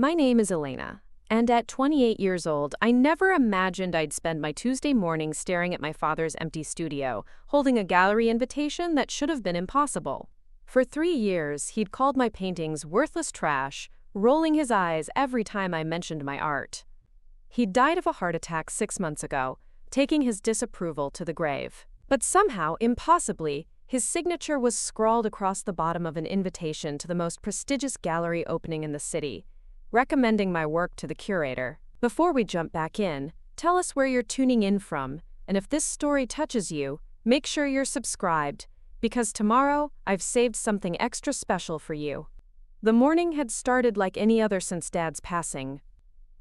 My name is Elena, and at 28 years old, I never imagined I'd spend my Tuesday morning staring at my father's empty studio, holding a gallery invitation that should have been impossible. For 3 years, he'd called my paintings worthless trash, rolling his eyes every time I mentioned my art. He'd died of a heart attack 6 months ago, taking his disapproval to the grave. But somehow, impossibly, his signature was scrawled across the bottom of an invitation to the most prestigious gallery opening in the city, recommending my work to the curator. Before we jump back in, tell us where you're tuning in from, and if this story touches you, make sure you're subscribed, because tomorrow I've saved something extra special for you. The morning had started like any other since Dad's passing.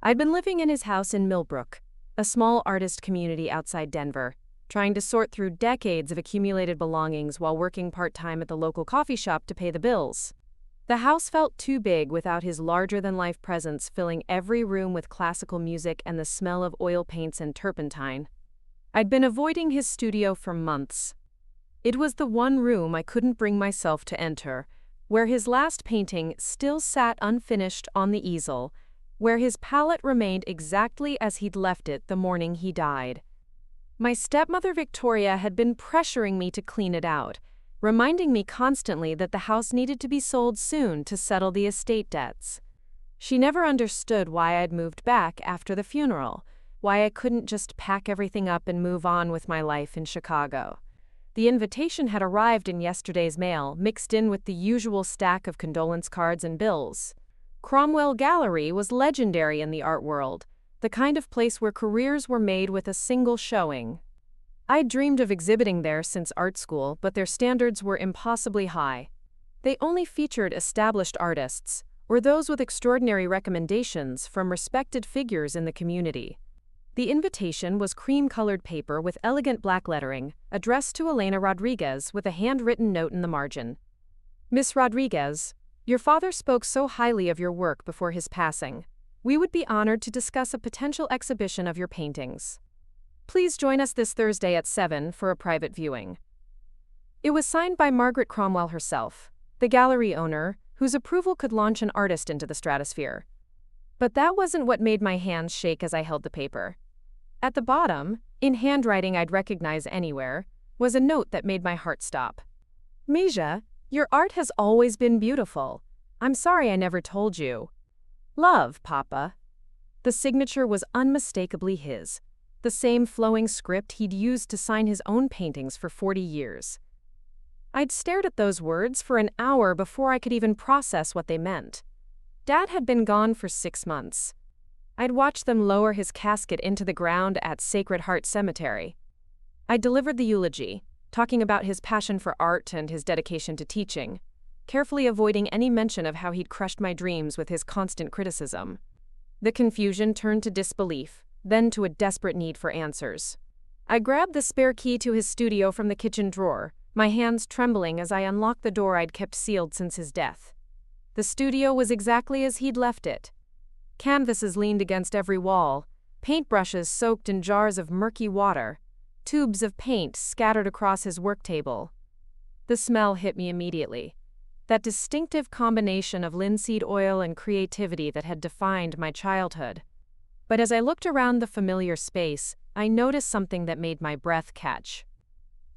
I'd been living in his house in Millbrook, a small artist community outside Denver, trying to sort through decades of accumulated belongings while working part-time at the local coffee shop to pay the bills. The house felt too big without his larger-than-life presence filling every room with classical music and the smell of oil paints and turpentine. I'd been avoiding his studio for months. It was the one room I couldn't bring myself to enter, where his last painting still sat unfinished on the easel, where his palette remained exactly as he'd left it the morning he died. My stepmother Victoria had been pressuring me to clean it out, reminding me constantly that the house needed to be sold soon to settle the estate debts. She never understood why I'd moved back after the funeral, why I couldn't just pack everything up and move on with my life in Chicago. The invitation had arrived in yesterday's mail, mixed in with the usual stack of condolence cards and bills. Cromwell Gallery was legendary in the art world, the kind of place where careers were made with a single showing. I'd dreamed of exhibiting there since art school, but their standards were impossibly high. They only featured established artists, or those with extraordinary recommendations from respected figures in the community. The invitation was cream-colored paper with elegant black lettering, addressed to Elena Rodriguez with a handwritten note in the margin. Miss Rodriguez, your father spoke so highly of your work before his passing. We would be honored to discuss a potential exhibition of your paintings. Please join us this Thursday at 7 for a private viewing. It was signed by Margaret Cromwell herself, the gallery owner, whose approval could launch an artist into the stratosphere. But that wasn't what made my hands shake as I held the paper. At the bottom, in handwriting I'd recognize anywhere, was a note that made my heart stop. Mija, your art has always been beautiful. I'm sorry I never told you. Love, Papa. The signature was unmistakably his, the same flowing script he'd used to sign his own paintings for 40 years. I'd stared at those words for an hour before I could even process what they meant. Dad had been gone for 6 months. I'd watched them lower his casket into the ground at Sacred Heart Cemetery. I delivered the eulogy, talking about his passion for art and his dedication to teaching, carefully avoiding any mention of how he'd crushed my dreams with his constant criticism. The confusion turned to disbelief, then to a desperate need for answers. I grabbed the spare key to his studio from the kitchen drawer, my hands trembling as I unlocked the door I'd kept sealed since his death. The studio was exactly as he'd left it. Canvases leaned against every wall, paintbrushes soaked in jars of murky water, tubes of paint scattered across his work table. The smell hit me immediately, that distinctive combination of linseed oil and creativity that had defined my childhood. But as I looked around the familiar space, I noticed something that made my breath catch.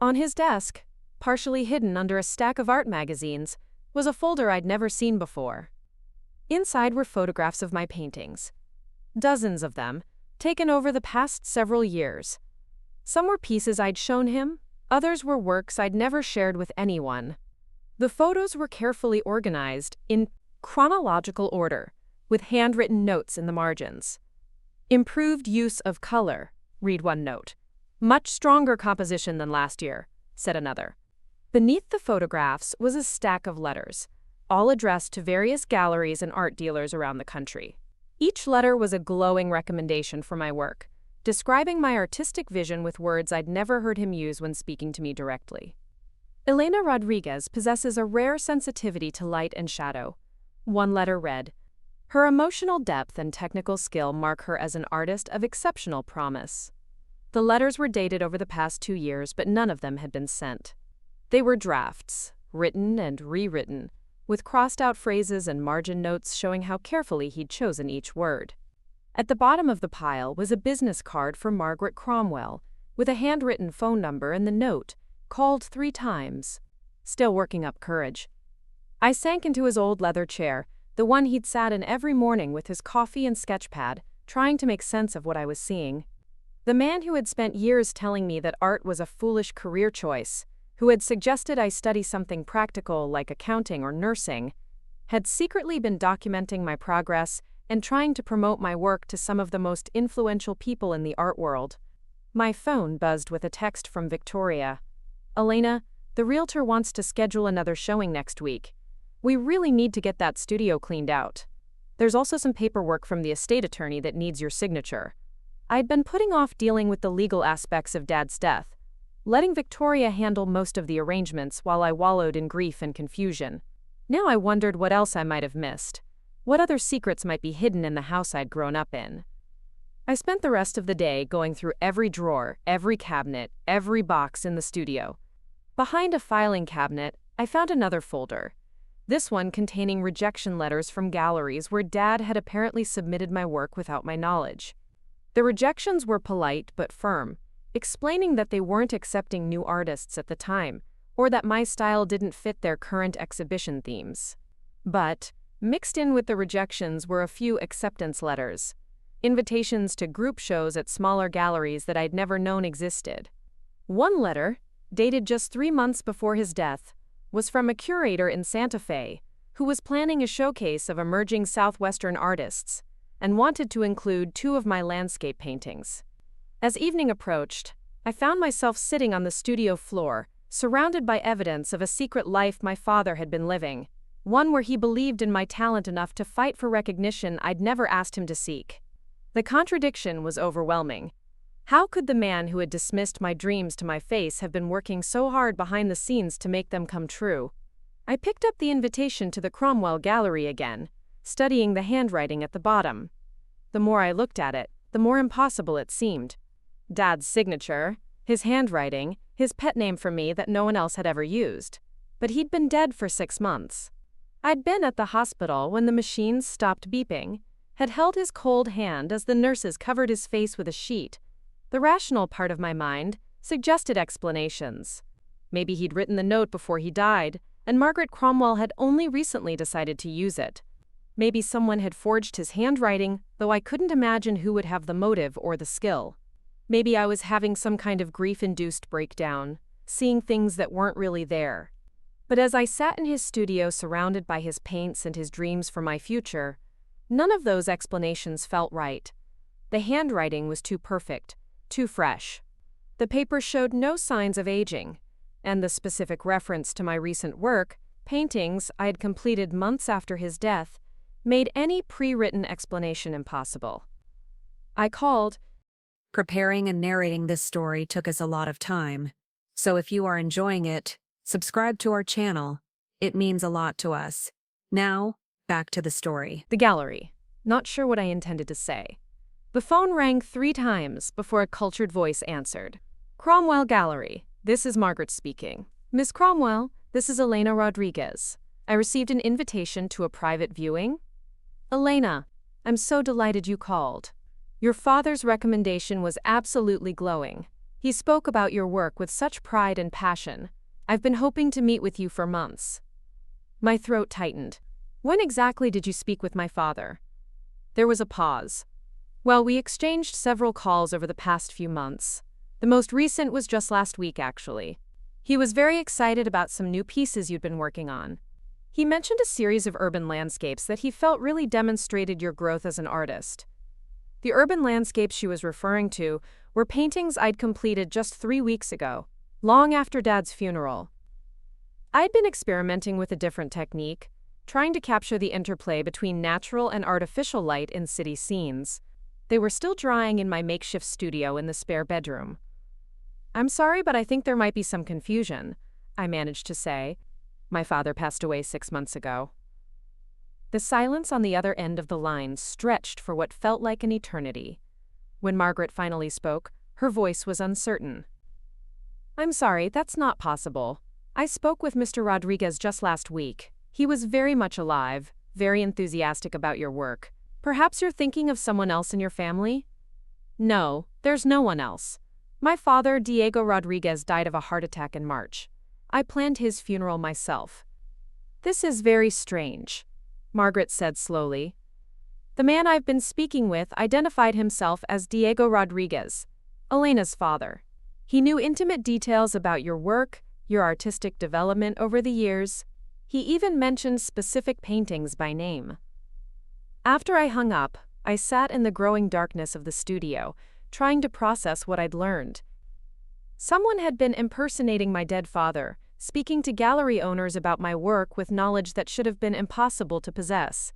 On his desk, partially hidden under a stack of art magazines, was a folder I'd never seen before. Inside were photographs of my paintings. Dozens of them, taken over the past several years. Some were pieces I'd shown him, others were works I'd never shared with anyone. The photos were carefully organized in chronological order, with handwritten notes in the margins. Improved use of color, read one note. Much stronger composition than last year, said another. Beneath the photographs was a stack of letters, all addressed to various galleries and art dealers around the country. Each letter was a glowing recommendation for my work, describing my artistic vision with words I'd never heard him use when speaking to me directly. Elena Rodriguez possesses a rare sensitivity to light and shadow. One letter read, her emotional depth and technical skill mark her as an artist of exceptional promise. The letters were dated over the past 2 years, but none of them had been sent. They were drafts, written and rewritten, with crossed-out phrases and margin notes showing how carefully he'd chosen each word. At the bottom of the pile was a business card for Margaret Cromwell, with a handwritten phone number and the note, "Called 3 times." Still working up courage, I sank into his old leather chair, the one he'd sat in every morning with his coffee and sketchpad, trying to make sense of what I was seeing. The man who had spent years telling me that art was a foolish career choice, who had suggested I study something practical like accounting or nursing, had secretly been documenting my progress and trying to promote my work to some of the most influential people in the art world. My phone buzzed with a text from Victoria. "Elena, the realtor wants to schedule another showing next week. We really need to get that studio cleaned out. There's also some paperwork from the estate attorney that needs your signature." I'd been putting off dealing with the legal aspects of Dad's death, letting Victoria handle most of the arrangements while I wallowed in grief and confusion. Now I wondered what else I might have missed. What other secrets might be hidden in the house I'd grown up in? I spent the rest of the day going through every drawer, every cabinet, every box in the studio. Behind a filing cabinet, I found another folder, this one containing rejection letters from galleries where Dad had apparently submitted my work without my knowledge. The rejections were polite but firm, explaining that they weren't accepting new artists at the time, or that my style didn't fit their current exhibition themes. But mixed in with the rejections were a few acceptance letters, invitations to group shows at smaller galleries that I'd never known existed. One letter, dated just 3 months before his death, was from a curator in Santa Fe who was planning a showcase of emerging Southwestern artists and wanted to include 2 of my landscape paintings. As evening approached, I found myself sitting on the studio floor, surrounded by evidence of a secret life my father had been living, one where he believed in my talent enough to fight for recognition I'd never asked him to seek. The contradiction was overwhelming. How could the man who had dismissed my dreams to my face have been working so hard behind the scenes to make them come true? I picked up the invitation to the Cromwell Gallery again, studying the handwriting at the bottom. The more I looked at it, the more impossible it seemed. Dad's signature, his handwriting, his pet name for me that no one else had ever used. But he'd been dead for 6 months. I'd been at the hospital when the machines stopped beeping, had held his cold hand as the nurses covered his face with a sheet. The rational part of my mind suggested explanations. Maybe he'd written the note before he died, and Margaret Cromwell had only recently decided to use it. Maybe someone had forged his handwriting, though I couldn't imagine who would have the motive or the skill. Maybe I was having some kind of grief-induced breakdown, seeing things that weren't really there. But as I sat in his studio surrounded by his paints and his dreams for my future, none of those explanations felt right. The handwriting was too perfect, too fresh. The paper showed no signs of aging, and the specific reference to my recent work, paintings I had completed months after his death, made any pre-written explanation impossible. I called. Preparing and narrating this story took us a lot of time, so if you are enjoying it, subscribe to our channel. It means a lot to us. Now, back to the story. The gallery. Not sure what I intended to say. The phone rang 3 times before a cultured voice answered. Cromwell Gallery. This is Margaret speaking. Miss Cromwell, this is Elena Rodriguez. I received an invitation to a private viewing. Elena, I'm so delighted you called. Your father's recommendation was absolutely glowing. He spoke about your work with such pride and passion. I've been hoping to meet with you for months. My throat tightened. When exactly did you speak with my father? There was a pause. Well, we exchanged several calls over the past few months. The most recent was just last week, actually. He was very excited about some new pieces you'd been working on. He mentioned a series of urban landscapes that he felt really demonstrated your growth as an artist. The urban landscapes she was referring to were paintings I'd completed just 3 weeks ago, long after Dad's funeral. I'd been experimenting with a different technique, trying to capture the interplay between natural and artificial light in city scenes. They were still drying in my makeshift studio in the spare bedroom. I'm sorry, but I think there might be some confusion, I managed to say. My father passed away 6 months ago. The silence on the other end of the line stretched for what felt like an eternity. When Margaret finally spoke, her voice was uncertain. I'm sorry, that's not possible. I spoke with Mr. Rodriguez just last week. He was very much alive, very enthusiastic about your work. Perhaps you're thinking of someone else in your family? No, there's no one else. My father, Diego Rodriguez, died of a heart attack in March. I planned his funeral myself. This is very strange, Margaret said slowly. The man I've been speaking with identified himself as Diego Rodriguez, Elena's father. He knew intimate details about your work, your artistic development over the years. He even mentioned specific paintings by name. After I hung up, I sat in the growing darkness of the studio, trying to process what I'd learned. Someone had been impersonating my dead father, speaking to gallery owners about my work with knowledge that should have been impossible to possess.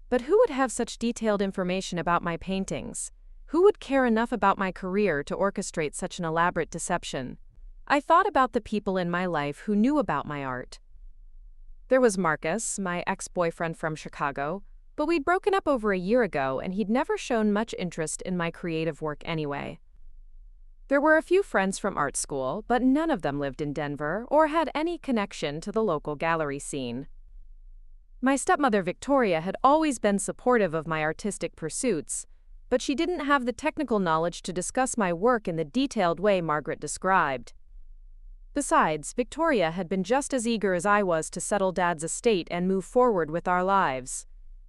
But who would have such detailed information about my paintings? Who would care enough about my career to orchestrate such an elaborate deception? I thought about the people in my life who knew about my art. There was Marcus, my ex-boyfriend from Chicago, but we'd broken up over a year ago and he'd never shown much interest in my creative work anyway. There were a few friends from art school, but none of them lived in Denver or had any connection to the local gallery scene. My stepmother Victoria had always been supportive of my artistic pursuits, but she didn't have the technical knowledge to discuss my work in the detailed way Margaret described. Besides, Victoria had been just as eager as I was to settle Dad's estate and move forward with our lives.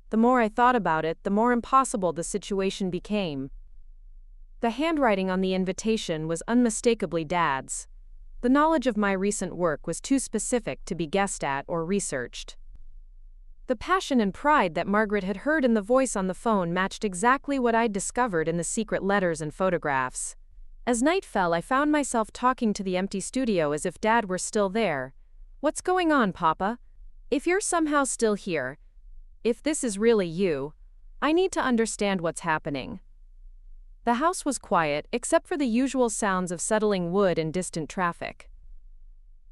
The more I thought about it, the more impossible the situation became. The handwriting on the invitation was unmistakably Dad's. The knowledge of my recent work was too specific to be guessed at or researched. The passion and pride that Margaret had heard in the voice on the phone matched exactly what I'd discovered in the secret letters and photographs. As night fell, I found myself talking to the empty studio as if Dad were still there. "What's going on, Papa? If you're somehow still here, if this is really you, I need to understand what's happening." The house was quiet, except for the usual sounds of settling wood and distant traffic.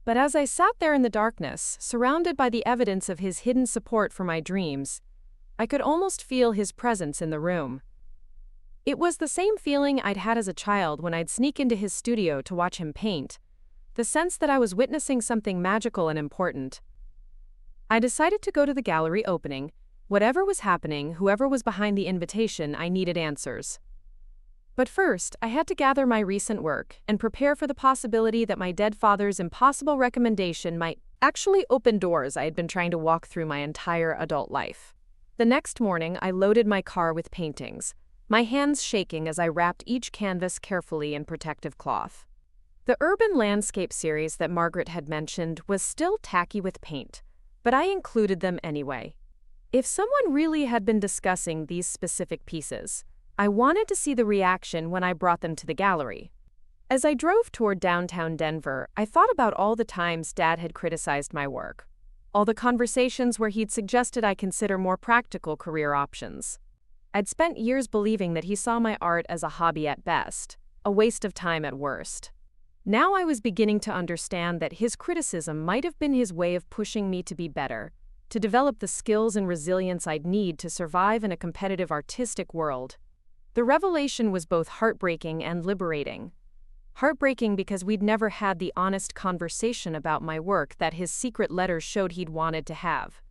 But as I sat there in the darkness, surrounded by the evidence of his hidden support for my dreams, I could almost feel his presence in the room. It was the same feeling I'd had as a child when I'd sneak into his studio to watch him paint, the sense that I was witnessing something magical and important. I decided to go to the gallery opening. Whatever was happening, whoever was behind the invitation, I needed answers. But first, I had to gather my recent work and prepare for the possibility that my dead father's impossible recommendation might actually open doors I had been trying to walk through my entire adult life. The next morning, I loaded my car with paintings, my hands shaking as I wrapped each canvas carefully in protective cloth. The urban landscape series that Margaret had mentioned was still tacky with paint, but I included them anyway. If someone really had been discussing these specific pieces, I wanted to see the reaction when I brought them to the gallery. As I drove toward downtown Denver, I thought about all the times Dad had criticized my work, all the conversations where he'd suggested I consider more practical career options. I'd spent years believing that he saw my art as a hobby at best, a waste of time at worst. Now I was beginning to understand that his criticism might have been his way of pushing me to be better, to develop the skills and resilience I'd need to survive in a competitive artistic world. The revelation was both heartbreaking and liberating. Heartbreaking because we'd never had the honest conversation about my work that his secret letters showed he'd wanted to have.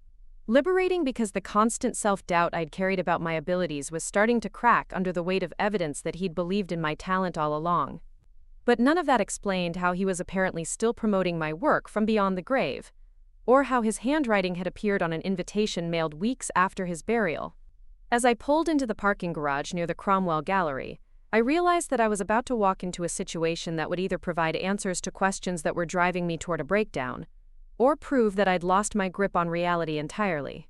Liberating because the constant self-doubt I'd carried about my abilities was starting to crack under the weight of evidence that he'd believed in my talent all along. But none of that explained how he was apparently still promoting my work from beyond the grave, or how his handwriting had appeared on an invitation mailed weeks after his burial. As I pulled into the parking garage near the Cromwell Gallery, I realized that I was about to walk into a situation that would either provide answers to questions that were driving me toward a breakdown, or prove that I'd lost my grip on reality entirely.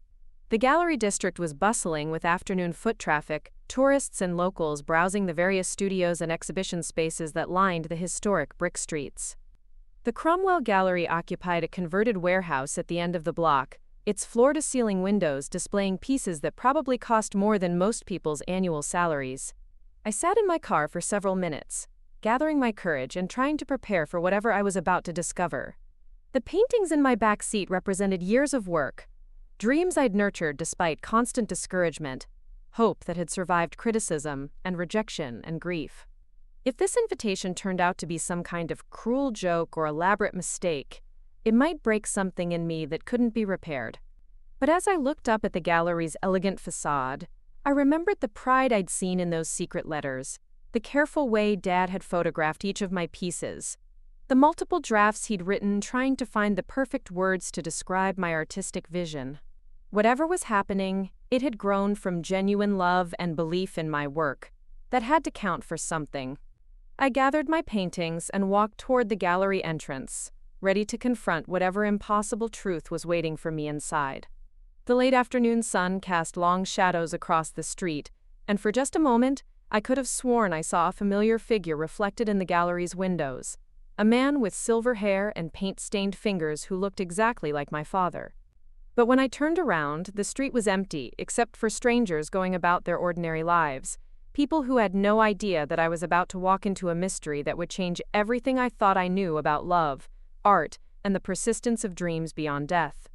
The gallery district was bustling with afternoon foot traffic, tourists and locals browsing the various studios and exhibition spaces that lined the historic brick streets. The Cromwell Gallery occupied a converted warehouse at the end of the block, its floor-to-ceiling windows displaying pieces that probably cost more than most people's annual salaries. I sat in my car for several minutes, gathering my courage and trying to prepare for whatever I was about to discover. The paintings in my back seat represented years of work, dreams I'd nurtured despite constant discouragement, hope that had survived criticism and rejection and grief. If this invitation turned out to be some kind of cruel joke or elaborate mistake, It might break something in me that couldn't be repaired. But as I looked up at the gallery's elegant facade, I remembered the pride I'd seen in those secret letters, the careful way Dad had photographed each of my pieces, the multiple drafts he'd written trying to find the perfect words to describe my artistic vision. Whatever was happening, it had grown from genuine love and belief in my work that had to count for something. I gathered my paintings and walked toward the gallery entrance, ready to confront whatever impossible truth was waiting for me inside. The late afternoon sun cast long shadows across the street, and for just a moment, I could have sworn I saw a familiar figure reflected in the gallery's windows. A man with silver hair and paint-stained fingers who looked exactly like my father. But when I turned around, the street was empty, except for strangers going about their ordinary lives, people who had no idea that I was about to walk into a mystery that would change everything I thought I knew about love, art, and the persistence of dreams beyond death.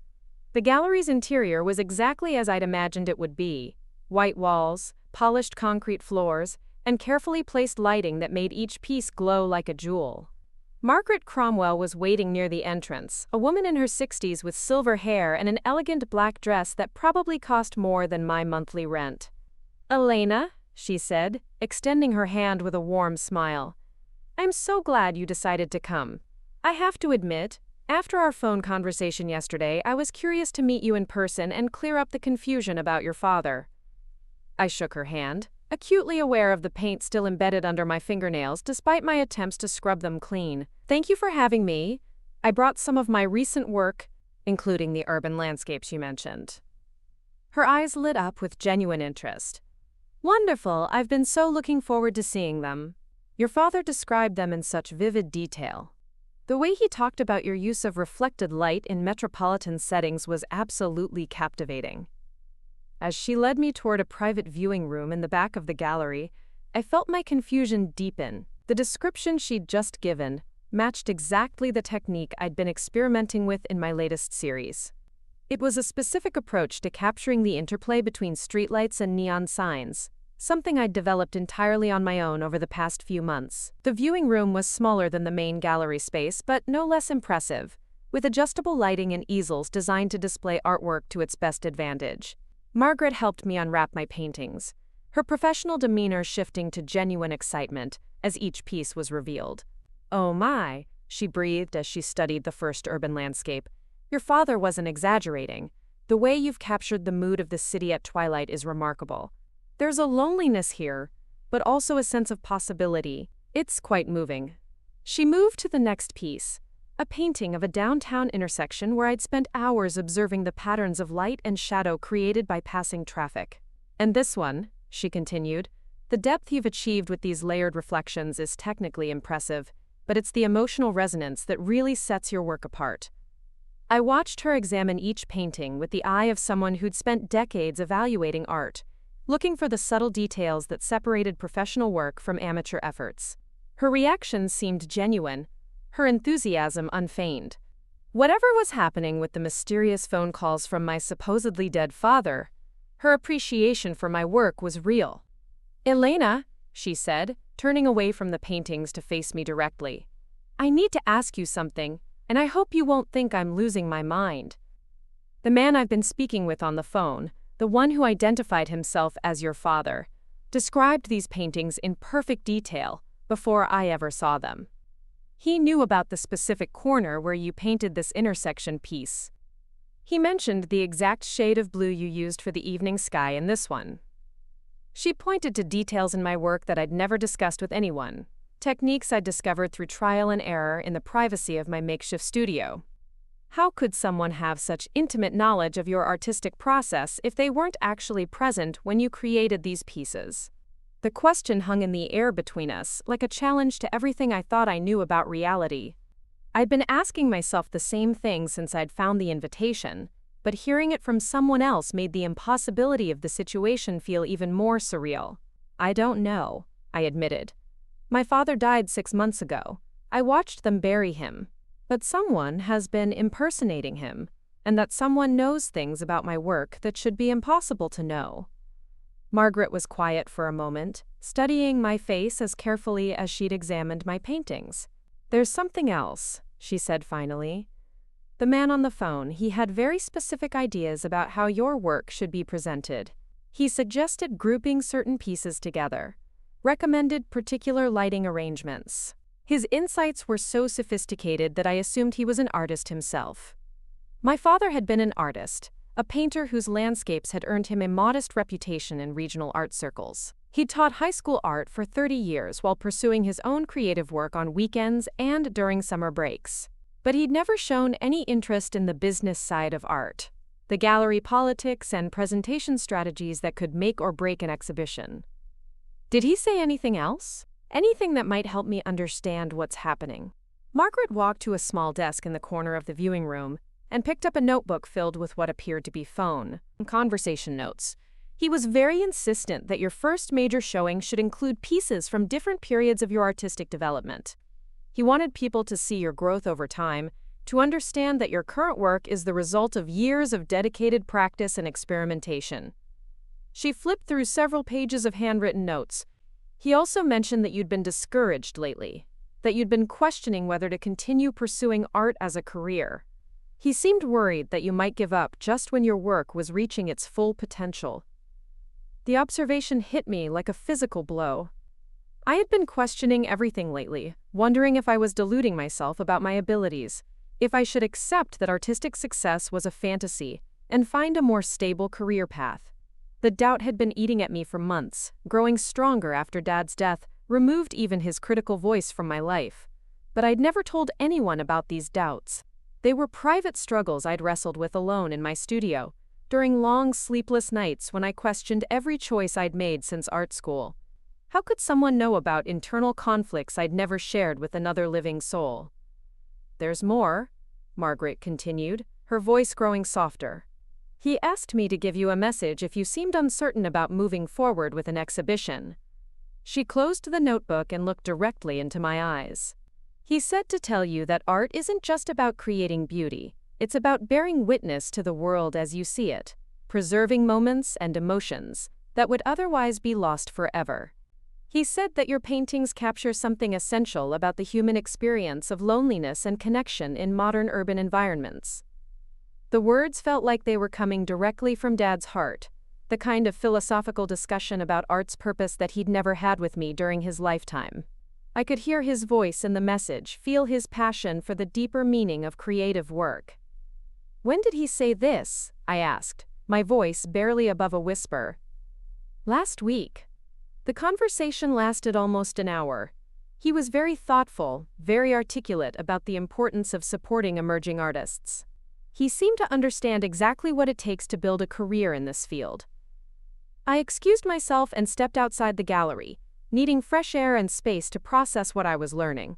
The gallery's interior was exactly as I'd imagined it would be: white walls, polished concrete floors, and carefully placed lighting that made each piece glow like a jewel. Margaret Cromwell was waiting near the entrance, a woman in her 60s with silver hair and an elegant black dress that probably cost more than my monthly rent. "Elena," she said, extending her hand with a warm smile. "I'm so glad you decided to come. I have to admit, after our phone conversation yesterday, I was curious to meet you in person and clear up the confusion about your father." I shook her hand, acutely aware of the paint still embedded under my fingernails despite my attempts to scrub them clean. "Thank you for having me. I brought some of my recent work, including the urban landscapes you mentioned." Her eyes lit up with genuine interest. "Wonderful, I've been so looking forward to seeing them. Your father described them in such vivid detail. The way he talked about your use of reflected light in metropolitan settings was absolutely captivating." As she led me toward a private viewing room in the back of the gallery, I felt my confusion deepen. The description she'd just given matched exactly the technique I'd been experimenting with in my latest series. It was a specific approach to capturing the interplay between streetlights and neon signs, something I'd developed entirely on my own over the past few months. The viewing room was smaller than the main gallery space, but no less impressive, with adjustable lighting and easels designed to display artwork to its best advantage. Margaret helped me unwrap my paintings, her professional demeanor shifting to genuine excitement as each piece was revealed. "Oh my," she breathed as she studied the first urban landscape. "Your father wasn't exaggerating. The way you've captured the mood of the city at twilight is remarkable. There's a loneliness here, but also a sense of possibility. It's quite moving." She moved to the next piece, a painting of a downtown intersection where I'd spent hours observing the patterns of light and shadow created by passing traffic. "And this one," she continued, "the depth you've achieved with these layered reflections is technically impressive, but it's the emotional resonance that really sets your work apart." I watched her examine each painting with the eye of someone who'd spent decades evaluating art, looking for the subtle details that separated professional work from amateur efforts. Her reactions seemed genuine, her enthusiasm unfeigned. Whatever was happening with the mysterious phone calls from my supposedly dead father, her appreciation for my work was real. "Elena," she said, turning away from the paintings to face me directly, "I need to ask you something, and I hope you won't think I'm losing my mind." The man I've been speaking with on the phone, the one who identified himself as your father, described these paintings in perfect detail before I ever saw them. He knew about the specific corner where you painted this intersection piece. He mentioned the exact shade of blue you used for the evening sky in this one. She pointed to details in my work that I'd never discussed with anyone, techniques I'd discovered through trial and error in the privacy of my makeshift studio. How could someone have such intimate knowledge of your artistic process if they weren't actually present when you created these pieces? The question hung in the air between us, like a challenge to everything I thought I knew about reality. I'd been asking myself the same thing since I'd found the invitation, but hearing it from someone else made the impossibility of the situation feel even more surreal. "I don't know," I admitted. "My father died 6 months ago. I watched them bury him. But someone has been impersonating him, and that someone knows things about my work that should be impossible to know." Margaret was quiet for a moment, studying my face as carefully as she'd examined my paintings. "There's something else," she said finally. The man on the phone, he had very specific ideas about how your work should be presented. He suggested grouping certain pieces together, recommended particular lighting arrangements. His insights were so sophisticated that I assumed he was an artist himself. My father had been an artist, a painter whose landscapes had earned him a modest reputation in regional art circles. He taught high school art for 30 years while pursuing his own creative work on weekends and during summer breaks. But he'd never shown any interest in the business side of art, the gallery politics and presentation strategies that could make or break an exhibition. Did he say anything else? Anything that might help me understand what's happening? Margaret walked to a small desk in the corner of the viewing room and picked up a notebook filled with what appeared to be phone and conversation notes. He was very insistent that your first major showing should include pieces from different periods of your artistic development. He wanted people to see your growth over time, to understand that your current work is the result of years of dedicated practice and experimentation. She flipped through several pages of handwritten notes. He also mentioned that you'd been discouraged lately, that you'd been questioning whether to continue pursuing art as a career. He seemed worried that you might give up just when your work was reaching its full potential. The observation hit me like a physical blow. I had been questioning everything lately, wondering if I was deluding myself about my abilities, if I should accept that artistic success was a fantasy and find a more stable career path. The doubt had been eating at me for months, growing stronger after Dad's death removed even his critical voice from my life. But I'd never told anyone about these doubts. They were private struggles I'd wrestled with alone in my studio, during long sleepless nights when I questioned every choice I'd made since art school. How could someone know about internal conflicts I'd never shared with another living soul? "There's more," Margaret continued, her voice growing softer. "He asked me to give you a message if you seemed uncertain about moving forward with an exhibition." She closed the notebook and looked directly into my eyes. "He said to tell you that art isn't just about creating beauty, it's about bearing witness to the world as you see it, preserving moments and emotions that would otherwise be lost forever. He said that your paintings capture something essential about the human experience of loneliness and connection in modern urban environments." The words felt like they were coming directly from Dad's heart, the kind of philosophical discussion about art's purpose that he'd never had with me during his lifetime. I could hear his voice in the message, feel his passion for the deeper meaning of creative work. "When did he say this?" I asked, my voice barely above a whisper. "Last week." The conversation lasted almost an hour. He was very thoughtful, very articulate about the importance of supporting emerging artists. He seemed to understand exactly what it takes to build a career in this field. I excused myself and stepped outside the gallery, needing fresh air and space to process what I was learning.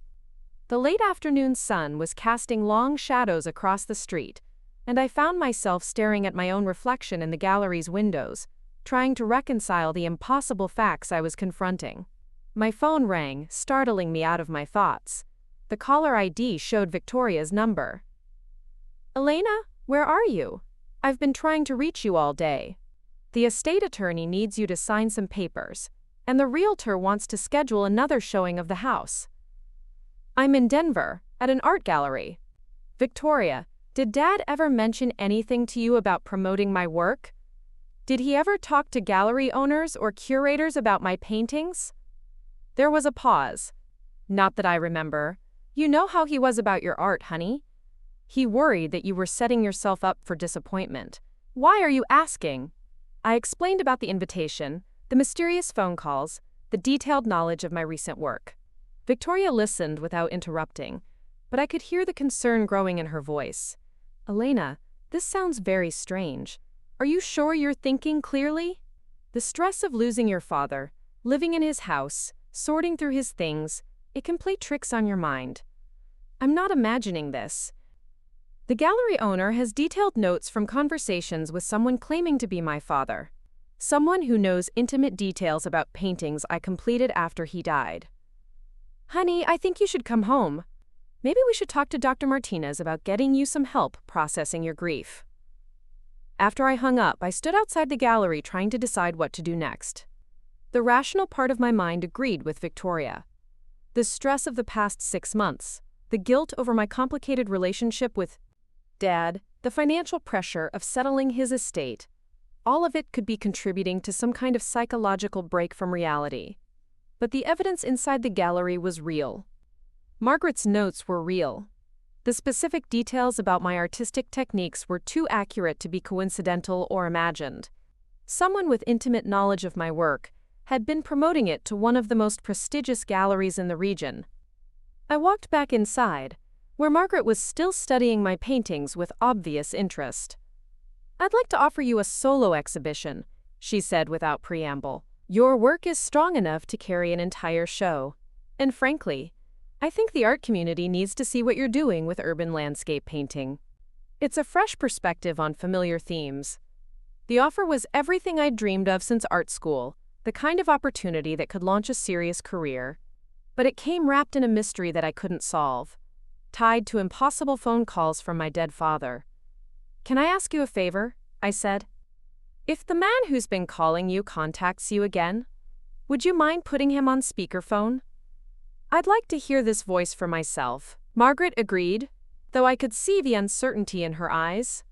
The late afternoon sun was casting long shadows across the street, and I found myself staring at my own reflection in the gallery's windows, trying to reconcile the impossible facts I was confronting. My phone rang, startling me out of my thoughts. The caller ID showed Victoria's number. "Elena, where are you? I've been trying to reach you all day. The estate attorney needs you to sign some papers, and the realtor wants to schedule another showing of the house. I'm in Denver, at an art gallery." "Victoria, did Dad ever mention anything to you about promoting my work? Did he ever talk to gallery owners or curators about my paintings?" There was a pause. "Not that I remember. You know how he was about your art, honey. He worried that you were setting yourself up for disappointment. Why are you asking?" I explained about the invitation, the mysterious phone calls, the detailed knowledge of my recent work. Victoria listened without interrupting, but I could hear the concern growing in her voice. "Elena, this sounds very strange. Are you sure you're thinking clearly? The stress of losing your father, living in his house, sorting through his things, it can play tricks on your mind. I'm not imagining this. The gallery owner has detailed notes from conversations with someone claiming to be my father. Someone who knows intimate details about paintings I completed after he died. Honey, I think you should come home. Maybe we should talk to Dr. Martinez about getting you some help processing your grief." After I hung up, I stood outside the gallery trying to decide what to do next. The rational part of my mind agreed with Victoria. The stress of the past 6 months, the guilt over my complicated relationship with Dad, the financial pressure of settling his estate. All of it could be contributing to some kind of psychological break from reality. But the evidence inside the gallery was real. Margaret's notes were real. The specific details about my artistic techniques were too accurate to be coincidental or imagined. Someone with intimate knowledge of my work had been promoting it to one of the most prestigious galleries in the region. I walked back inside, where Margaret was still studying my paintings with obvious interest. "I'd like to offer you a solo exhibition," she said without preamble. "Your work is strong enough to carry an entire show. And frankly, I think the art community needs to see what you're doing with urban landscape painting. It's a fresh perspective on familiar themes." The offer was everything I'd dreamed of since art school, the kind of opportunity that could launch a serious career. But it came wrapped in a mystery that I couldn't solve, tied to impossible phone calls from my dead father. "Can I ask you a favor?" I said. "If the man who's been calling you contacts you again, would you mind putting him on speakerphone? I'd like to hear this voice for myself." Margaret agreed, though I could see the uncertainty in her eyes.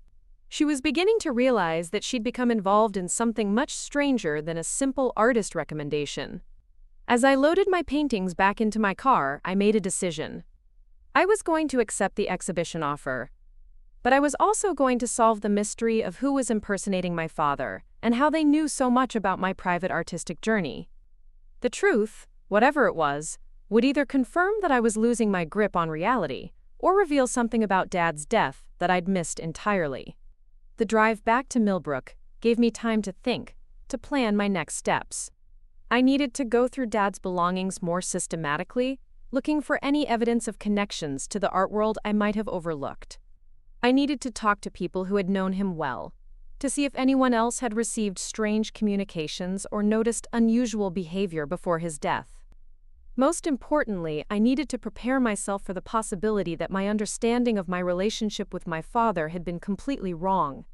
She was beginning to realize that she'd become involved in something much stranger than a simple artist recommendation. As I loaded my paintings back into my car, I made a decision. I was going to accept the exhibition offer, but I was also going to solve the mystery of who was impersonating my father and how they knew so much about my private artistic journey. The truth, whatever it was, would either confirm that I was losing my grip on reality or reveal something about Dad's death that I'd missed entirely. The drive back to Millbrook gave me time to think, to plan my next steps. I needed to go through Dad's belongings more systematically, looking for any evidence of connections to the art world I might have overlooked. I needed to talk to people who had known him well, to see if anyone else had received strange communications or noticed unusual behavior before his death. Most importantly, I needed to prepare myself for the possibility that my understanding of my relationship with my father had been completely wrong,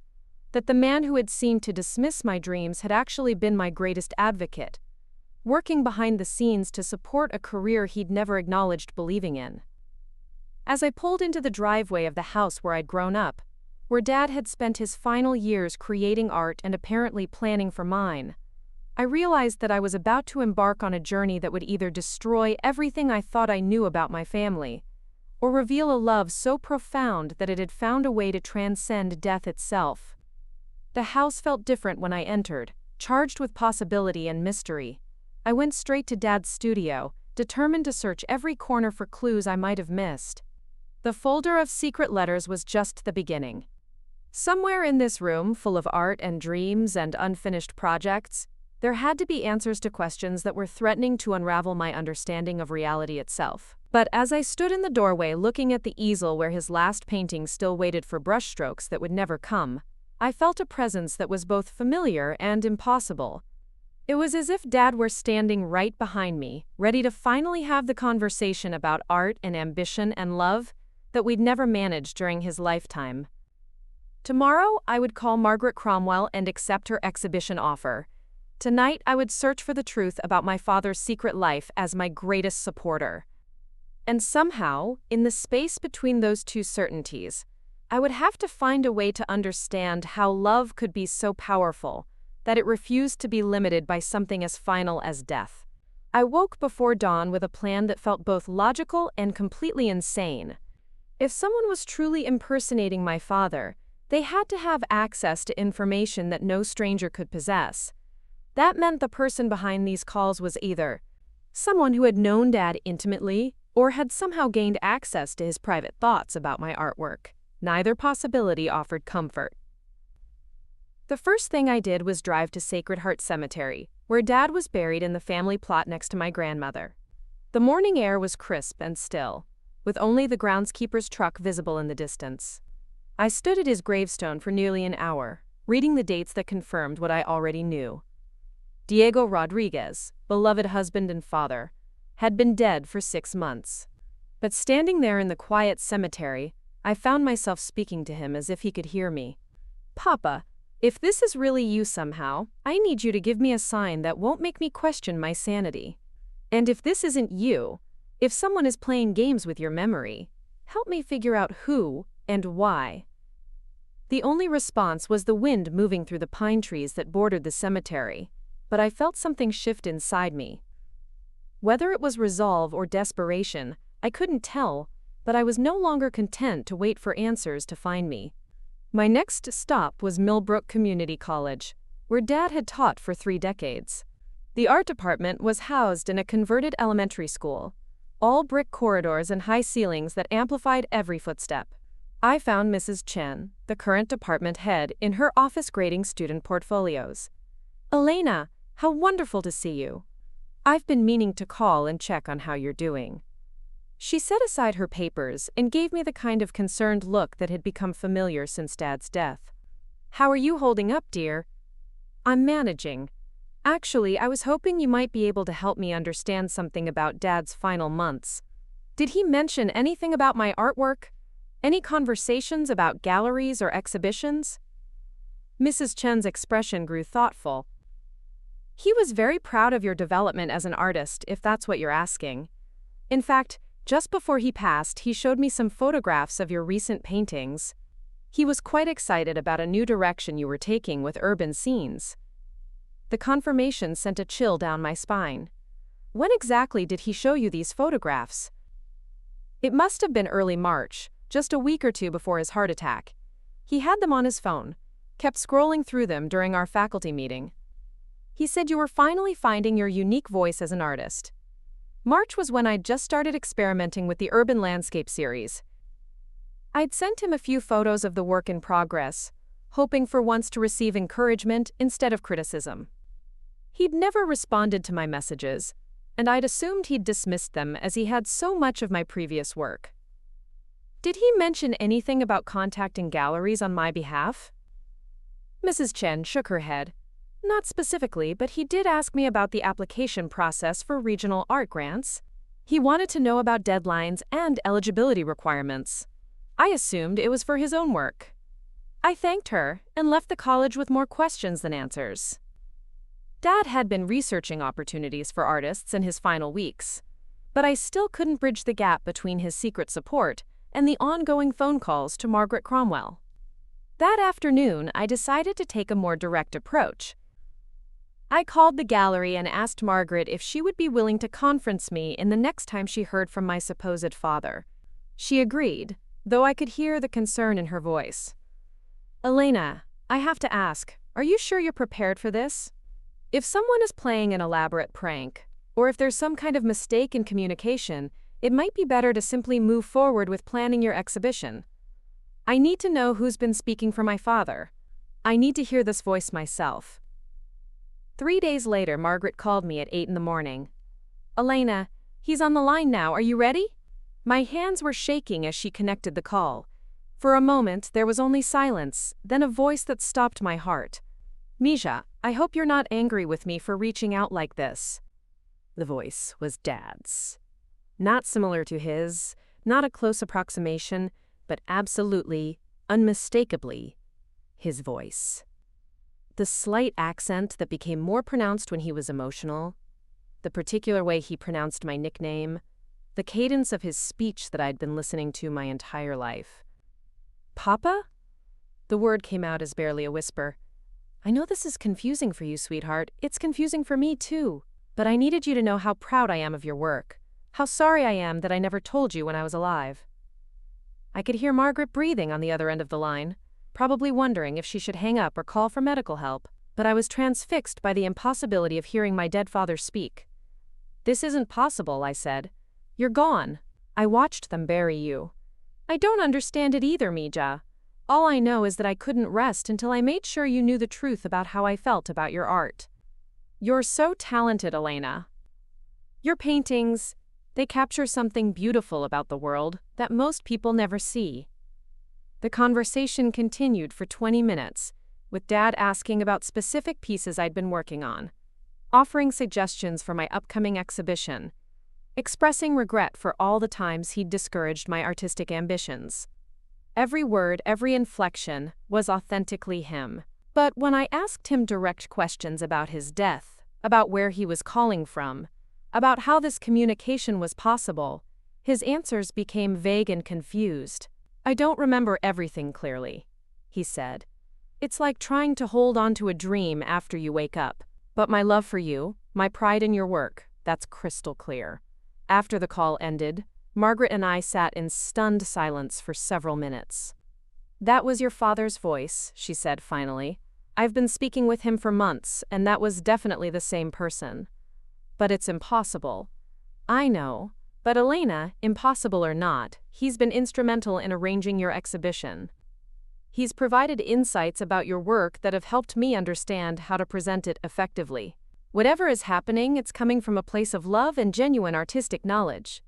that the man who had seemed to dismiss my dreams had actually been my greatest advocate, working behind the scenes to support a career he'd never acknowledged believing in. As I pulled into the driveway of the house where I'd grown up, where Dad had spent his final years creating art and apparently planning for mine, I realized that I was about to embark on a journey that would either destroy everything I thought I knew about my family, or reveal a love so profound that it had found a way to transcend death itself. The house felt different when I entered, charged with possibility and mystery. I went straight to Dad's studio, determined to search every corner for clues I might have missed. The folder of secret letters was just the beginning. Somewhere in this room, full of art and dreams and unfinished projects, there had to be answers to questions that were threatening to unravel my understanding of reality itself. But as I stood in the doorway looking at the easel where his last painting still waited for brushstrokes that would never come, I felt a presence that was both familiar and impossible. It was as if Dad were standing right behind me, ready to finally have the conversation about art and ambition and love that we'd never managed during his lifetime. Tomorrow, I would call Margaret Cromwell and accept her exhibition offer. Tonight, I would search for the truth about my father's secret life as my greatest supporter. And somehow, in the space between those two certainties, I would have to find a way to understand how love could be so powerful that it refused to be limited by something as final as death. I woke before dawn with a plan that felt both logical and completely insane. If someone was truly impersonating my father, they had to have access to information that no stranger could possess. That meant the person behind these calls was either someone who had known Dad intimately or had somehow gained access to his private thoughts about my artwork. Neither possibility offered comfort. The first thing I did was drive to Sacred Heart Cemetery, where Dad was buried in the family plot next to my grandmother. The morning air was crisp and still, with only the groundskeeper's truck visible in the distance. I stood at his gravestone for nearly an hour, reading the dates that confirmed what I already knew. Diego Rodriguez, beloved husband and father, had been dead for 6 months. But standing there in the quiet cemetery, I found myself speaking to him as if he could hear me. "Papa, if this is really you somehow, I need you to give me a sign that won't make me question my sanity. And if this isn't you, if someone is playing games with your memory, help me figure out who and why. The only response was the wind moving through the pine trees that bordered the cemetery, but I felt something shift inside me. Whether it was resolve or desperation, I couldn't tell, but I was no longer content to wait for answers to find me. My next stop was Millbrook Community College, where Dad had taught for 3 decades. The art department was housed in a converted elementary school, all brick corridors and high ceilings that amplified every footstep. I found Mrs. Chen, the current department head, in her office grading student portfolios. "Elena, how wonderful to see you. I've been meaning to call and check on how you're doing." She set aside her papers and gave me the kind of concerned look that had become familiar since Dad's death. "How are you holding up, dear?" "I'm managing. Actually, I was hoping you might be able to help me understand something about Dad's final months. Did he mention anything about my artwork? Any conversations about galleries or exhibitions?" Mrs. Chen's expression grew thoughtful. "He was very proud of your development as an artist, if that's what you're asking. In fact, just before he passed, he showed me some photographs of your recent paintings. He was quite excited about a new direction you were taking with urban scenes." The confirmation sent a chill down my spine. "When exactly did he show you these photographs?" "It must have been early March, just a week or two before his heart attack. He had them on his phone, kept scrolling through them during our faculty meeting. He said you were finally finding your unique voice as an artist. March was when I'd just started experimenting with the urban landscape series. I'd sent him a few photos of the work in progress, hoping for once to receive encouragement instead of criticism. He'd never responded to my messages, and I'd assumed he'd dismissed them as he had so much of my previous work. Did he mention anything about contacting galleries on my behalf?" Mrs. Chen shook her head. "Not specifically, but he did ask me about the application process for regional art grants. He wanted to know about deadlines and eligibility requirements. I assumed it was for his own work." I thanked her and left the college with more questions than answers. Dad had been researching opportunities for artists in his final weeks, but I still couldn't bridge the gap between his secret support and the ongoing phone calls to Margaret Cromwell. That afternoon, I decided to take a more direct approach. I called the gallery and asked Margaret if she would be willing to conference me in the next time she heard from my supposed father. She agreed, though I could hear the concern in her voice. "Elena, I have to ask, are you sure you're prepared for this? If someone is playing an elaborate prank, or if there's some kind of mistake in communication, it might be better to simply move forward with planning your exhibition. I need to know who's been speaking for my father. I need to hear this voice myself." 3 days later, Margaret called me at 8 in the morning. "Elena, he's on the line now, are you ready?" My hands were shaking as she connected the call. For a moment, there was only silence, then a voice that stopped my heart. "Misha, I hope you're not angry with me for reaching out like this." The voice was Dad's. Not similar to his, not a close approximation, but absolutely, unmistakably, his voice. The slight accent that became more pronounced when he was emotional, the particular way he pronounced my nickname, the cadence of his speech that I'd been listening to my entire life. "Papa?" The word came out as barely a whisper. "I know this is confusing for you, sweetheart. It's confusing for me, too. But I needed you to know how proud I am of your work. How sorry I am that I never told you when I was alive." I could hear Margaret breathing on the other end of the line, probably wondering if she should hang up or call for medical help, but I was transfixed by the impossibility of hearing my dead father speak. "This isn't possible," I said. "You're gone. I watched them bury you. I don't understand it either, Mija. All I know is that I couldn't rest until I made sure you knew the truth about how I felt about your art. You're so talented, Elena. Your paintings, they capture something beautiful about the world that most people never see." The conversation continued for 20 minutes, with Dad asking about specific pieces I'd been working on, offering suggestions for my upcoming exhibition, expressing regret for all the times he'd discouraged my artistic ambitions. Every word, every inflection was authentically him. But when I asked him direct questions about his death, about where he was calling from, about how this communication was possible, his answers became vague and confused. I don't remember everything clearly. he said. "It's like trying to hold on to a dream after you wake up. But my love for you, my pride in your work, that's crystal clear." After the call ended, Margaret and I sat in stunned silence for several minutes. "That was your father's voice," she said finally. "I've been speaking with him for months, and that was definitely the same person." "But it's impossible." "I know. But Elena, impossible or not, he's been instrumental in arranging your exhibition. He's provided insights about your work that have helped me understand how to present it effectively. Whatever is happening, it's coming from a place of love and genuine artistic knowledge."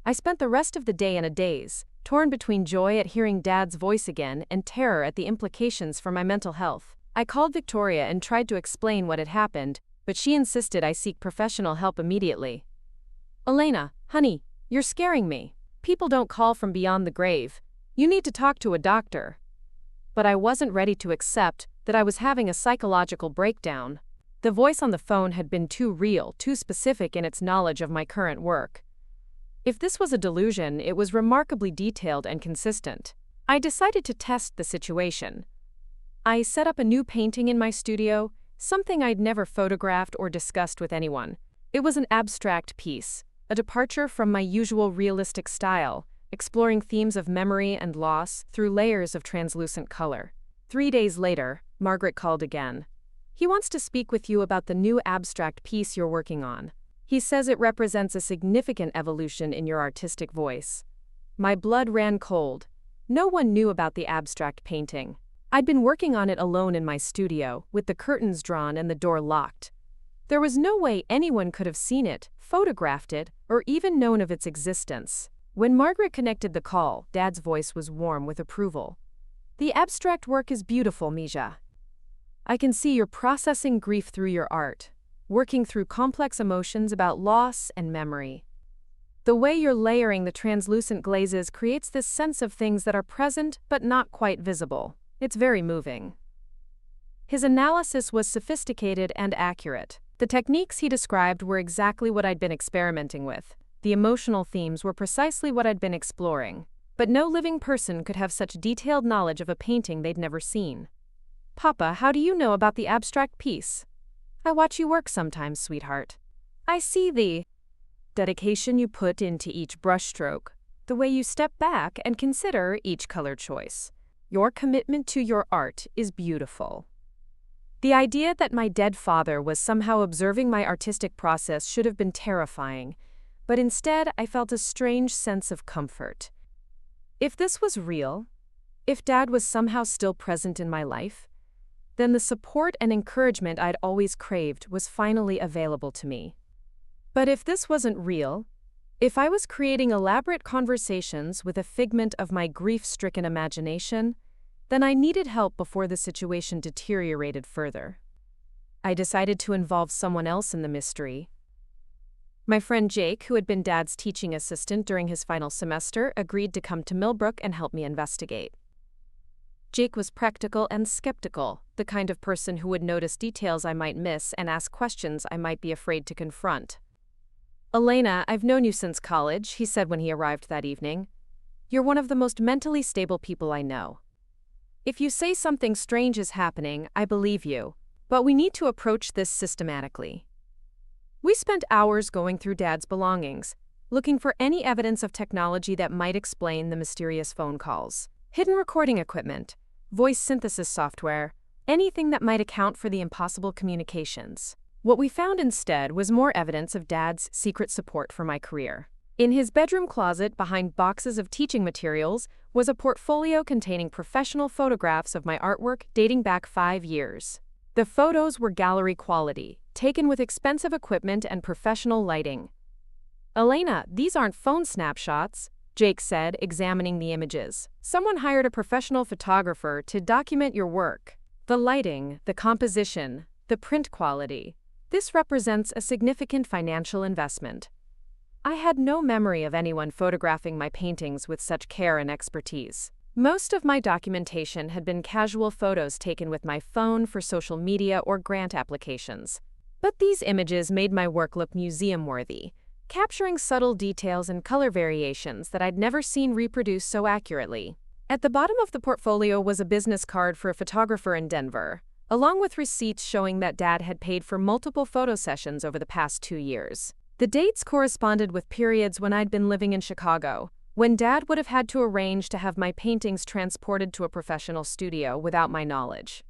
I spent the rest of the day in a daze, torn between joy at hearing Dad's voice again and terror at the implications for my mental health. I called Victoria and tried to explain what had happened, but she insisted I seek professional help immediately. "Elena, honey, you're scaring me. People don't call from beyond the grave. You need to talk to a doctor." But I wasn't ready to accept that I was having a psychological breakdown. The voice on the phone had been too real, too specific in its knowledge of my current work. If this was a delusion, it was remarkably detailed and consistent. I decided to test the situation. I set up a new painting in my studio, something I'd never photographed or discussed with anyone. It was an abstract piece, a departure from my usual realistic style, exploring themes of memory and loss through layers of translucent color. 3 days later, Margaret called again. "He wants to speak with you about the new abstract piece you're working on. He says it represents a significant evolution in your artistic voice." My blood ran cold. No one knew about the abstract painting. I'd been working on it alone in my studio, with the curtains drawn and the door locked. There was no way anyone could have seen it, photographed it, or even known of its existence. When Margaret connected the call, Dad's voice was warm with approval. "The abstract work is beautiful, Mija. I can see you're processing grief through your art, working through complex emotions about loss and memory. The way you're layering the translucent glazes creates this sense of things that are present but not quite visible. It's very moving." His analysis was sophisticated and accurate. The techniques he described were exactly what I'd been experimenting with. The emotional themes were precisely what I'd been exploring. But no living person could have such detailed knowledge of a painting they'd never seen. "Papa, how do you know about the abstract piece?" "I watch you work sometimes, sweetheart. I see the dedication you put into each brushstroke, the way you step back and consider each color choice. Your commitment to your art is beautiful." The idea that my dead father was somehow observing my artistic process should have been terrifying, but instead I felt a strange sense of comfort. If this was real, if Dad was somehow still present in my life, then the support and encouragement I'd always craved was finally available to me. But if this wasn't real, if I was creating elaborate conversations with a figment of my grief-stricken imagination, then I needed help before the situation deteriorated further. I decided to involve someone else in the mystery. My friend Jake, who had been Dad's teaching assistant during his final semester, agreed to come to Millbrook and help me investigate. Jake was practical and skeptical, the kind of person who would notice details I might miss and ask questions I might be afraid to confront. "Elena, I've known you since college," he said when he arrived that evening. "You're one of the most mentally stable people I know. If you say something strange is happening, I believe you, but we need to approach this systematically." We spent hours going through Dad's belongings, looking for any evidence of technology that might explain the mysterious phone calls. Hidden recording equipment, voice synthesis software, anything that might account for the impossible communications. What we found instead was more evidence of Dad's secret support for my career. In his bedroom closet, behind boxes of teaching materials, was a portfolio containing professional photographs of my artwork dating back 5 years. The photos were gallery quality, taken with expensive equipment and professional lighting. "Elena, these aren't phone snapshots," Jake said, examining the images. "Someone hired a professional photographer to document your work. The lighting, the composition, the print quality. This represents a significant financial investment." I had no memory of anyone photographing my paintings with such care and expertise. Most of my documentation had been casual photos taken with my phone for social media or grant applications. But these images made my work look museum-worthy, capturing subtle details and color variations that I'd never seen reproduced so accurately. At the bottom of the portfolio was a business card for a photographer in Denver, along with receipts showing that Dad had paid for multiple photo sessions over the past 2 years. The dates corresponded with periods when I'd been living in Chicago, when Dad would have had to arrange to have my paintings transported to a professional studio without my knowledge.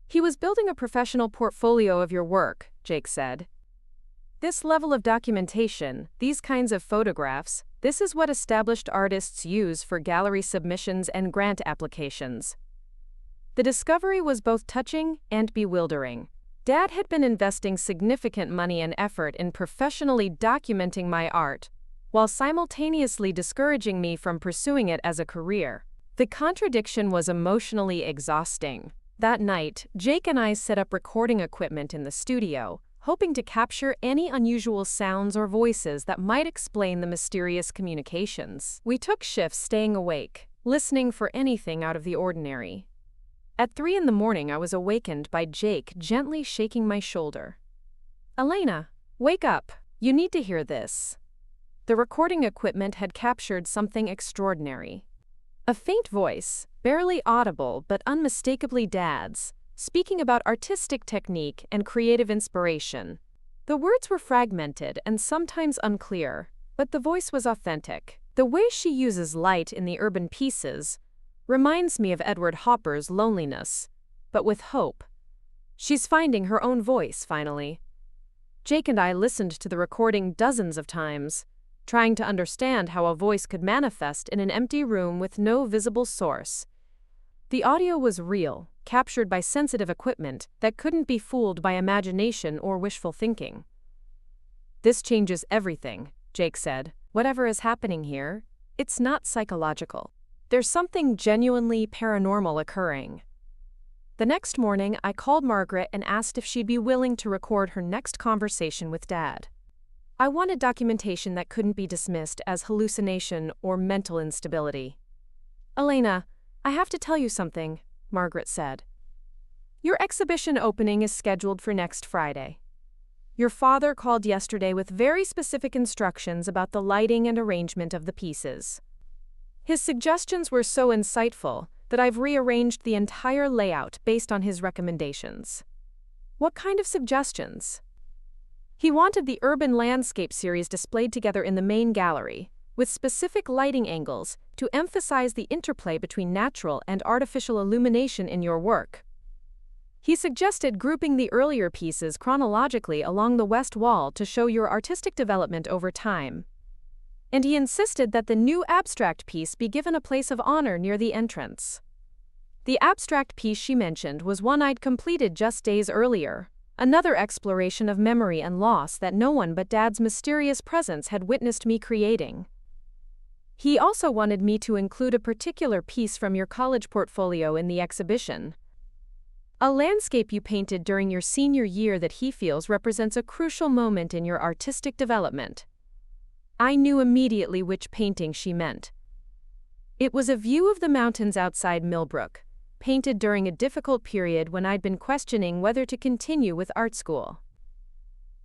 "He was building a professional portfolio of your work," Jake said. "This level of documentation, these kinds of photographs, this is what established artists use for gallery submissions and grant applications." The discovery was both touching and bewildering. Dad had been investing significant money and effort in professionally documenting my art, while simultaneously discouraging me from pursuing it as a career. The contradiction was emotionally exhausting. That night, Jake and I set up recording equipment in the studio, hoping to capture any unusual sounds or voices that might explain the mysterious communications. We took shifts staying awake, listening for anything out of the ordinary. At 3 in the morning, I was awakened by Jake gently shaking my shoulder. "Elena, wake up. You need to hear this." The recording equipment had captured something extraordinary. A faint voice, barely audible but unmistakably Dad's, speaking about artistic technique and creative inspiration. The words were fragmented and sometimes unclear, but the voice was authentic. "The way she uses light in the urban pieces reminds me of Edward Hopper's Loneliness, but with hope. She's finding her own voice, finally." Jake and I listened to the recording dozens of times, trying to understand how a voice could manifest in an empty room with no visible source. The audio was real, captured by sensitive equipment that couldn't be fooled by imagination or wishful thinking. "This changes everything," Jake said. "Whatever is happening here, it's not psychological. There's something genuinely paranormal occurring." The next morning, I called Margaret and asked if she'd be willing to record her next conversation with Dad. I wanted documentation that couldn't be dismissed as hallucination or mental instability. "Elena, I have to tell you something," Margaret said. "Your exhibition opening is scheduled for next Friday. Your father called yesterday with very specific instructions about the lighting and arrangement of the pieces. His suggestions were so insightful that I've rearranged the entire layout based on his recommendations." "What kind of suggestions?" "He wanted the urban landscape series displayed together in the main gallery, with specific lighting angles to emphasize the interplay between natural and artificial illumination in your work. He suggested grouping the earlier pieces chronologically along the west wall to show your artistic development over time. And he insisted that the new abstract piece be given a place of honor near the entrance." The abstract piece she mentioned was one I'd completed just days earlier, another exploration of memory and loss that no one but Dad's mysterious presence had witnessed me creating. He also wanted me to include a particular piece from your college portfolio in the exhibition. A landscape you painted during your senior year that he feels represents a crucial moment in your artistic development. I knew immediately which painting she meant. It was a view of the mountains outside Millbrook, painted during a difficult period when I'd been questioning whether to continue with art school.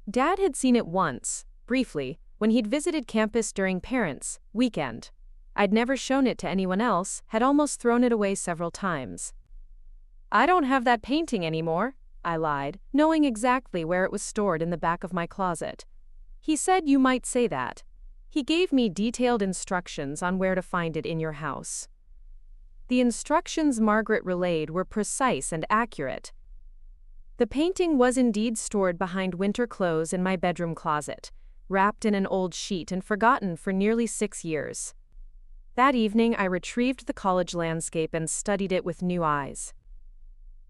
Dad had seen it once, briefly, when he'd visited campus during Parents' Weekend. I'd never shown it to anyone else, had almost thrown it away several times. "I don't have that painting anymore," I lied, knowing exactly where it was stored in the back of my closet. "He said you might say that. He gave me detailed instructions on where to find it in your house." The instructions Margaret relayed were precise and accurate. The painting was indeed stored behind winter clothes in my bedroom closet, wrapped in an old sheet and forgotten for nearly 6 years. That evening, I retrieved the college landscape and studied it with new eyes.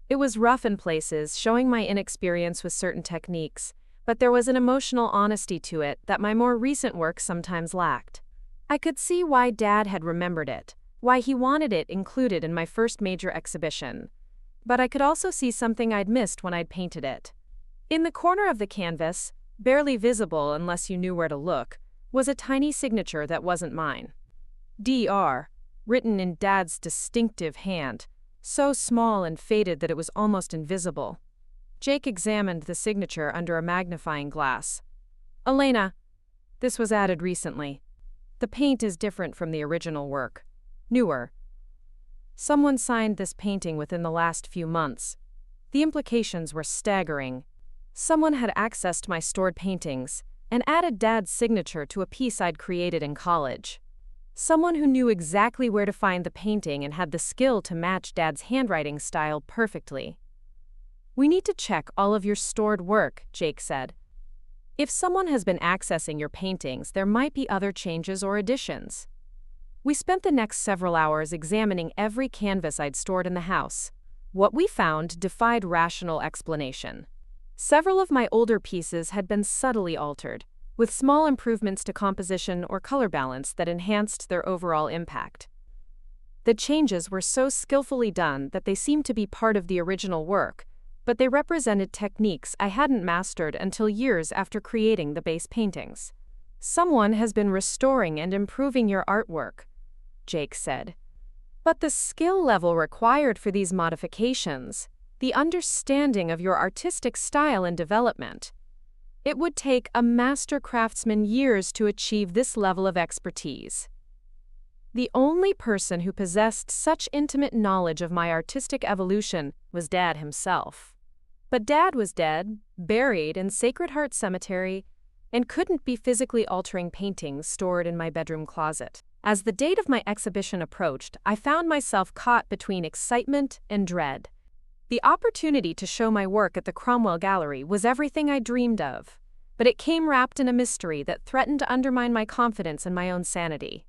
It was rough in places, showing my inexperience with certain techniques, but there was an emotional honesty to it that my more recent work sometimes lacked. I could see why Dad had remembered it, why he wanted it included in my first major exhibition. But I could also see something I'd missed when I'd painted it. In the corner of the canvas, barely visible unless you knew where to look, was a tiny signature that wasn't mine. "Dr." written in Dad's distinctive hand, so small and faded that it was almost invisible. Jake examined the signature under a magnifying glass. "Elena, this was added recently. The paint is different from the original work. Newer. Someone signed this painting within the last few months. The implications were staggering. Someone had accessed my stored paintings and added Dad's signature to a piece I'd created in college. Someone who knew exactly where to find the painting and had the skill to match Dad's handwriting style perfectly. "We need to check all of your stored work," Jake said. "If someone has been accessing your paintings, there might be other changes or additions." We spent the next several hours examining every canvas I'd stored in the house. What we found defied rational explanation. Several of my older pieces had been subtly altered, with small improvements to composition or color balance that enhanced their overall impact. The changes were so skillfully done that they seemed to be part of the original work, but they represented techniques I hadn't mastered until years after creating the base paintings. "Someone has been restoring and improving your artwork," Jake said. "But the skill level required for these modifications, the understanding of your artistic style and development, it would take a master craftsman years to achieve this level of expertise. The only person who possessed such intimate knowledge of my artistic evolution was Dad himself. But Dad was dead, buried in Sacred Heart Cemetery, and couldn't be physically altering paintings stored in my bedroom closet. As the date of my exhibition approached, I found myself caught between excitement and dread. The opportunity to show my work at the Cromwell Gallery was everything I dreamed of, but it came wrapped in a mystery that threatened to undermine my confidence in my own sanity.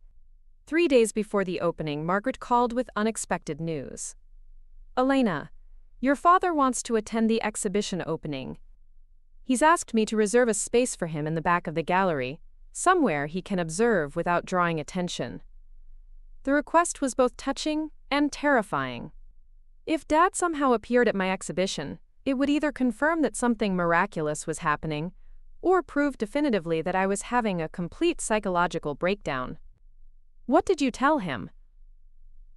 3 days before the opening, Margaret called with unexpected news. "Elena, your father wants to attend the exhibition opening. He's asked me to reserve a space for him in the back of the gallery, somewhere he can observe without drawing attention." The request was both touching and terrifying. If Dad somehow appeared at my exhibition, it would either confirm that something miraculous was happening, or prove definitively that I was having a complete psychological breakdown. "What did you tell him?"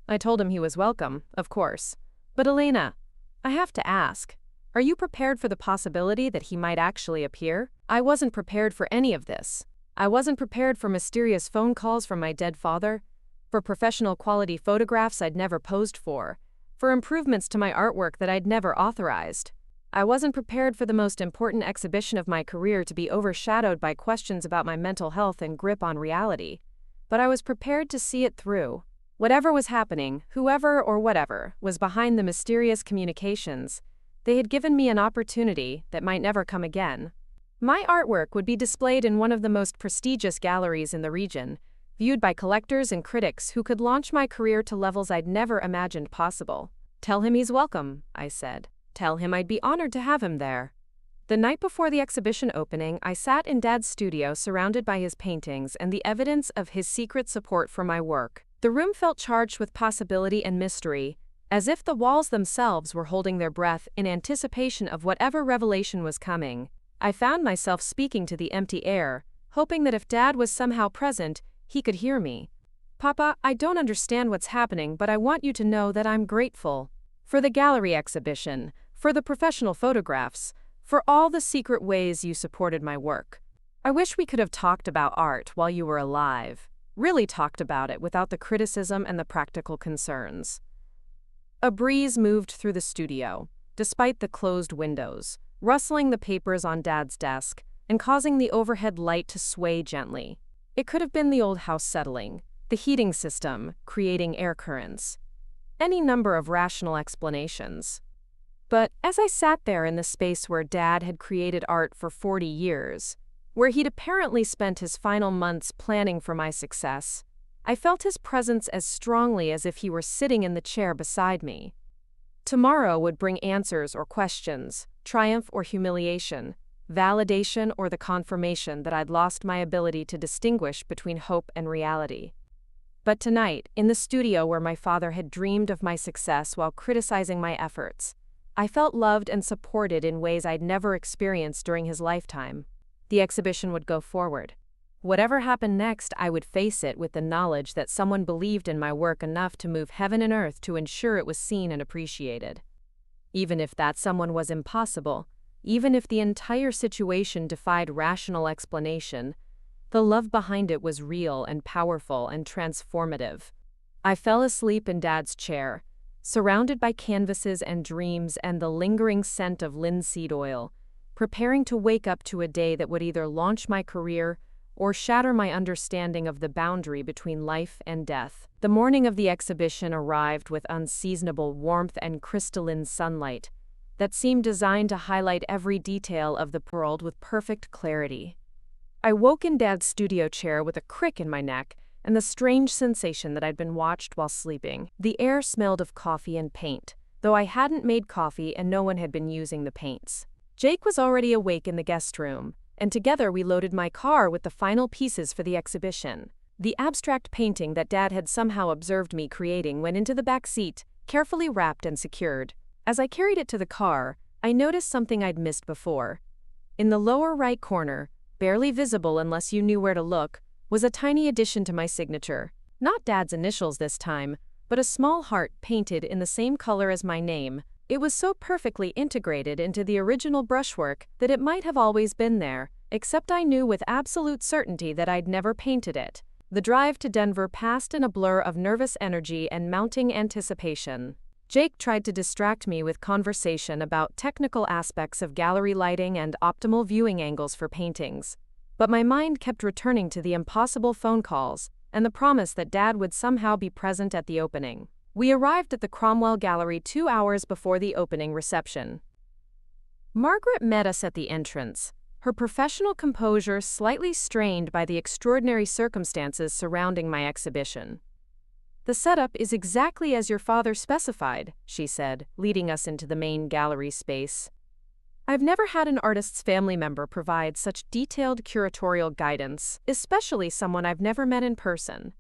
I told him he was welcome, of course. "But Elena, I have to ask, are you prepared for the possibility that he might actually appear?" I wasn't prepared for any of this. I wasn't prepared for mysterious phone calls from my dead father, for professional quality photographs I'd never posed for improvements to my artwork that I'd never authorized. I wasn't prepared for the most important exhibition of my career to be overshadowed by questions about my mental health and grip on reality. But I was prepared to see it through. Whatever was happening, whoever or whatever was behind the mysterious communications, they had given me an opportunity that might never come again. My artwork would be displayed in one of the most prestigious galleries in the region, viewed by collectors and critics who could launch my career to levels I'd never imagined possible. "Tell him he's welcome," I said. "Tell him I'd be honored to have him there." The night before the exhibition opening, I sat in Dad's studio surrounded by his paintings and the evidence of his secret support for my work. The room felt charged with possibility and mystery, as if the walls themselves were holding their breath in anticipation of whatever revelation was coming. I found myself speaking to the empty air, hoping that if Dad was somehow present, he could hear me. "Papa, I don't understand what's happening, but I want you to know that I'm grateful. For the gallery exhibition, for the professional photographs, for all the secret ways you supported my work. I wish we could have talked about art while you were alive, really talked about it without the criticism and the practical concerns." A breeze moved through the studio, despite the closed windows, rustling the papers on Dad's desk and causing the overhead light to sway gently. It could have been the old house settling, the heating system creating air currents. Any number of rational explanations. But as I sat there in the space where Dad had created art for 40 years, where he'd apparently spent his final months planning for my success, I felt his presence as strongly as if he were sitting in the chair beside me. Tomorrow would bring answers or questions, triumph or humiliation, validation or the confirmation that I'd lost my ability to distinguish between hope and reality. But tonight, in the studio where my father had dreamed of my success while criticizing my efforts, I felt loved and supported in ways I'd never experienced during his lifetime. The exhibition would go forward. Whatever happened next, I would face it with the knowledge that someone believed in my work enough to move heaven and earth to ensure it was seen and appreciated. Even if that someone was impossible, even if the entire situation defied rational explanation, the love behind it was real and powerful and transformative. I fell asleep in Dad's chair, surrounded by canvases and dreams and the lingering scent of linseed oil, preparing to wake up to a day that would either launch my career or shatter my understanding of the boundary between life and death. The morning of the exhibition arrived with unseasonable warmth and crystalline sunlight that seemed designed to highlight every detail of the world with perfect clarity. I woke in Dad's studio chair with a crick in my neck and the strange sensation that I'd been watched while sleeping. The air smelled of coffee and paint, though I hadn't made coffee and no one had been using the paints. Jake was already awake in the guest room, and together we loaded my car with the final pieces for the exhibition. The abstract painting that Dad had somehow observed me creating went into the back seat, carefully wrapped and secured. As I carried it to the car, I noticed something I'd missed before. In the lower right corner, barely visible unless you knew where to look, was a tiny addition to my signature. Not Dad's initials this time, but a small heart painted in the same color as my name. It was so perfectly integrated into the original brushwork that it might have always been there, except I knew with absolute certainty that I'd never painted it. The drive to Denver passed in a blur of nervous energy and mounting anticipation. Jake tried to distract me with conversation about technical aspects of gallery lighting and optimal viewing angles for paintings. But my mind kept returning to the impossible phone calls and the promise that Dad would somehow be present at the opening. We arrived at the Cromwell Gallery 2 hours before the opening reception. Margaret met us at the entrance, her professional composure slightly strained by the extraordinary circumstances surrounding my exhibition. "The setup is exactly as your father specified," she said, leading us into the main gallery space. "I've never had an artist's family member provide such detailed curatorial guidance, especially someone I've never met in person."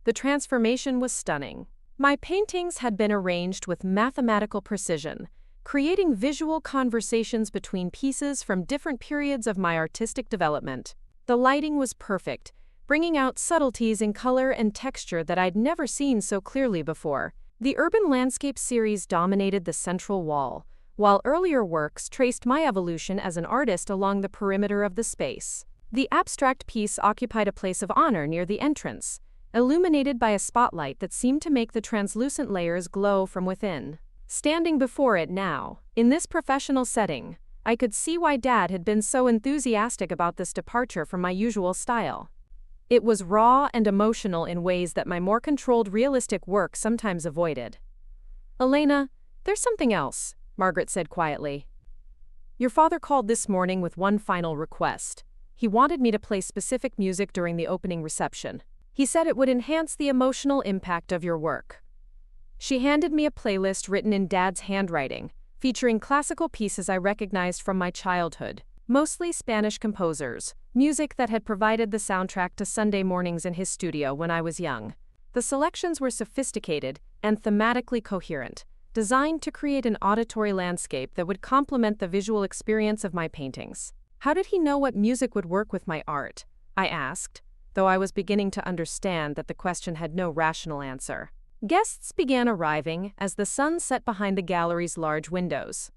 The transformation was stunning. My paintings had been arranged with mathematical precision, creating visual conversations between pieces from different periods of my artistic development. The lighting was perfect, bringing out subtleties in color and texture that I'd never seen so clearly before. The urban landscape series dominated the central wall, while earlier works traced my evolution as an artist along the perimeter of the space. The abstract piece occupied a place of honor near the entrance, illuminated by a spotlight that seemed to make the translucent layers glow from within. Standing before it now, in this professional setting, I could see why Dad had been so enthusiastic about this departure from my usual style. It was raw and emotional in ways that my more controlled, realistic work sometimes avoided. "Elena, there's something else," Margaret said quietly. "Your father called this morning with one final request. He wanted me to play specific music during the opening reception. He said it would enhance the emotional impact of your work." She handed me a playlist written in Dad's handwriting, featuring classical pieces I recognized from my childhood, mostly Spanish composers, music that had provided the soundtrack to Sunday mornings in his studio when I was young. The selections were sophisticated and thematically coherent, designed to create an auditory landscape that would complement the visual experience of my paintings. How did he know what music would work with my art? I asked, though I was beginning to understand that the question had no rational answer. Guests began arriving as the sun set behind the gallery's large windows.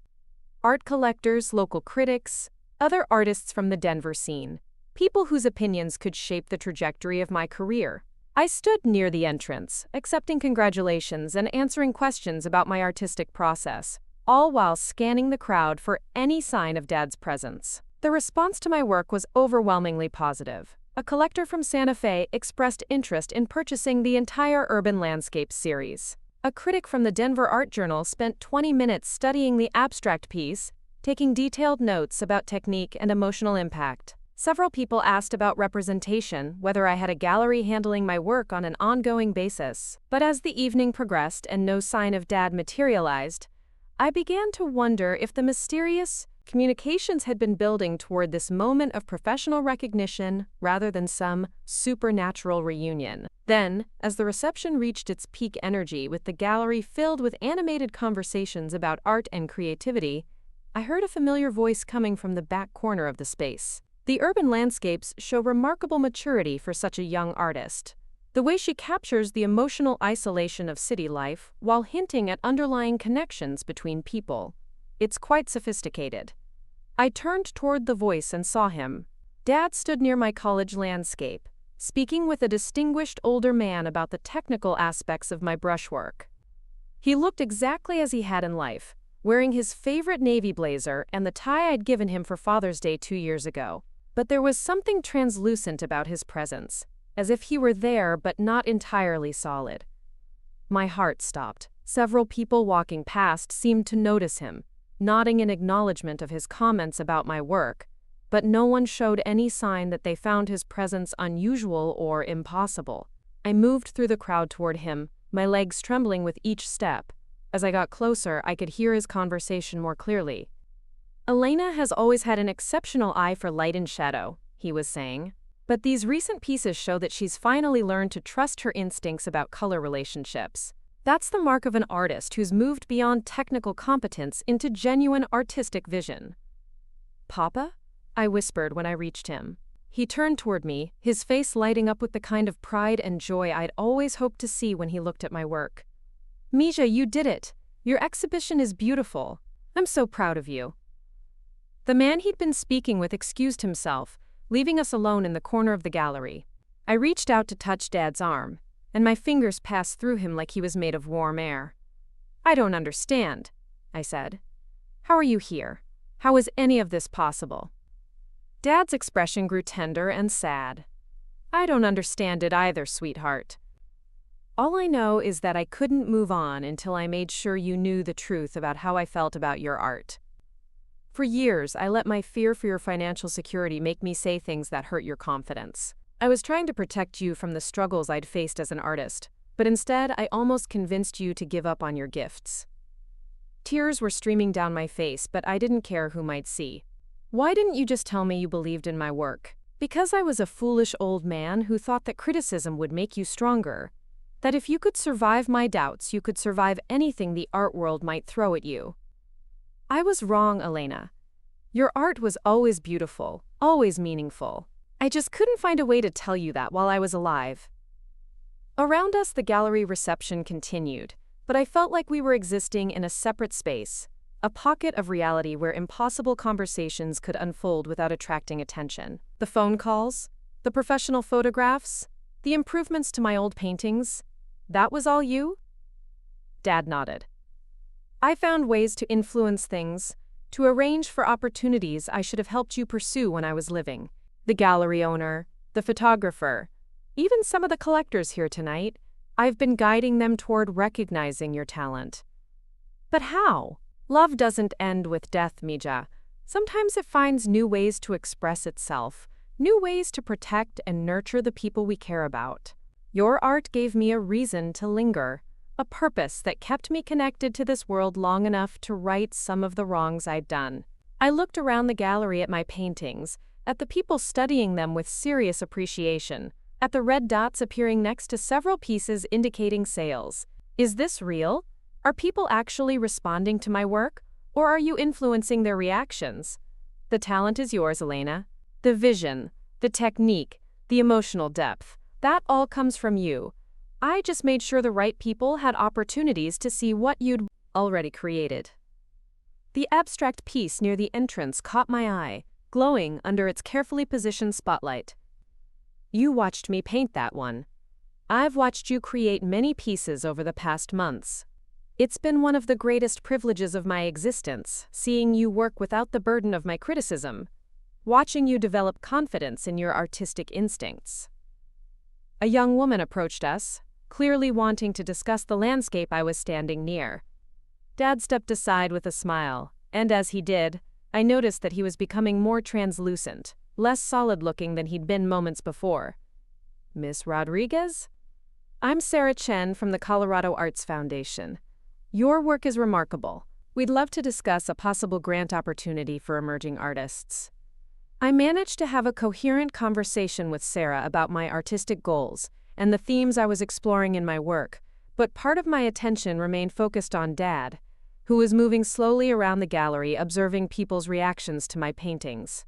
Art collectors, local critics, other artists from the Denver scene, people whose opinions could shape the trajectory of my career. I stood near the entrance, accepting congratulations and answering questions about my artistic process, all while scanning the crowd for any sign of Dad's presence. The response to my work was overwhelmingly positive. A collector from Santa Fe expressed interest in purchasing the entire Urban Landscape series. A critic from the Denver Art Journal spent 20 minutes studying the abstract piece, taking detailed notes about technique and emotional impact. Several people asked about representation, whether I had a gallery handling my work on an ongoing basis. But as the evening progressed and no sign of Dad materialized, I began to wonder if the mysterious communications had been building toward this moment of professional recognition rather than some supernatural reunion. Then, as the reception reached its peak energy with the gallery filled with animated conversations about art and creativity, I heard a familiar voice coming from the back corner of the space. The urban landscapes show remarkable maturity for such a young artist. The way she captures the emotional isolation of city life while hinting at underlying connections between people. It's quite sophisticated. I turned toward the voice and saw him. Dad stood near my college landscape, speaking with a distinguished older man about the technical aspects of my brushwork. He looked exactly as he had in life, wearing his favorite navy blazer and the tie I'd given him for Father's Day 2 years ago. But there was something translucent about his presence, as if he were there but not entirely solid. My heart stopped. Several people walking past seemed to notice him, nodding in acknowledgement of his comments about my work, but no one showed any sign that they found his presence unusual or impossible. I moved through the crowd toward him, my legs trembling with each step. As I got closer, I could hear his conversation more clearly. "Elena has always had an exceptional eye for light and shadow," he was saying. "But these recent pieces show that she's finally learned to trust her instincts about color relationships. That's the mark of an artist who's moved beyond technical competence into genuine artistic vision." "Papa?" I whispered when I reached him. He turned toward me, his face lighting up with the kind of pride and joy I'd always hoped to see when he looked at my work. "Mija, you did it! Your exhibition is beautiful. I'm so proud of you." The man he'd been speaking with excused himself, leaving us alone in the corner of the gallery. I reached out to touch Dad's arm, and my fingers passed through him like he was made of warm air. "I don't understand," I said. "How are you here? How is any of this possible?" Dad's expression grew tender and sad. "I don't understand it either, sweetheart. All I know is that I couldn't move on until I made sure you knew the truth about how I felt about your art. For years, I let my fear for your financial security make me say things that hurt your confidence. I was trying to protect you from the struggles I'd faced as an artist, but instead I almost convinced you to give up on your gifts." Tears were streaming down my face, but I didn't care who might see. "Why didn't you just tell me you believed in my work? Because I was a foolish old man who thought that criticism would make you stronger. That if you could survive my doubts, you could survive anything the art world might throw at you." I was wrong, Elena. Your art was always beautiful, always meaningful. I just couldn't find a way to tell you that while I was alive. Around us, the gallery reception continued, but I felt like we were existing in a separate space, a pocket of reality where impossible conversations could unfold without attracting attention. The phone calls, the professional photographs, the improvements to my old paintings, that was all you? Dad nodded. "I found ways to influence things, to arrange for opportunities I should have helped you pursue when I was living. The gallery owner, the photographer, even some of the collectors here tonight, I've been guiding them toward recognizing your talent." "But how? Love doesn't end with death, Mija. Sometimes it finds new ways to express itself, new ways to protect and nurture the people we care about. Your art gave me a reason to linger, a purpose that kept me connected to this world long enough to right some of the wrongs I'd done." I looked around the gallery at my paintings, at the people studying them with serious appreciation, at the red dots appearing next to several pieces indicating sales. Is this real? Are people actually responding to my work, or are you influencing their reactions? The talent is yours, Elena. The vision, the technique, the emotional depth, that all comes from you. I just made sure the right people had opportunities to see what you'd already created. The abstract piece near the entrance caught my eye, glowing under its carefully positioned spotlight. "You watched me paint that one. I've watched you create many pieces over the past months. It's been one of the greatest privileges of my existence, seeing you work without the burden of my criticism, watching you develop confidence in your artistic instincts." A young woman approached us, clearly wanting to discuss the landscape I was standing near. Dad stepped aside with a smile, and as he did, I noticed that he was becoming more translucent, less solid-looking than he'd been moments before. "Miss Rodriguez?" "I'm Sarah Chen from the Colorado Arts Foundation. Your work is remarkable. We'd love to discuss a possible grant opportunity for emerging artists." I managed to have a coherent conversation with Sarah about my artistic goals and the themes I was exploring in my work, but part of my attention remained focused on Dad, who was moving slowly around the gallery observing people's reactions to my paintings.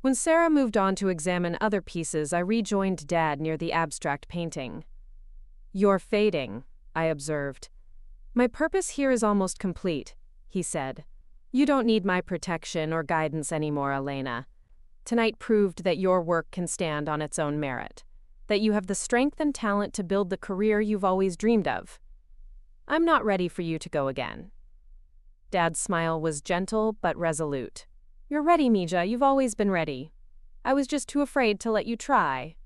When Sarah moved on to examine other pieces, I rejoined Dad near the abstract painting. "You're fading," I observed. "My purpose here is almost complete," he said. "You don't need my protection or guidance anymore, Elena. Tonight proved that your work can stand on its own merit, that you have the strength and talent to build the career you've always dreamed of. I'm not ready for you to go again." Dad's smile was gentle but resolute. "You're ready, Mija. You've always been ready. I was just too afraid to let you try."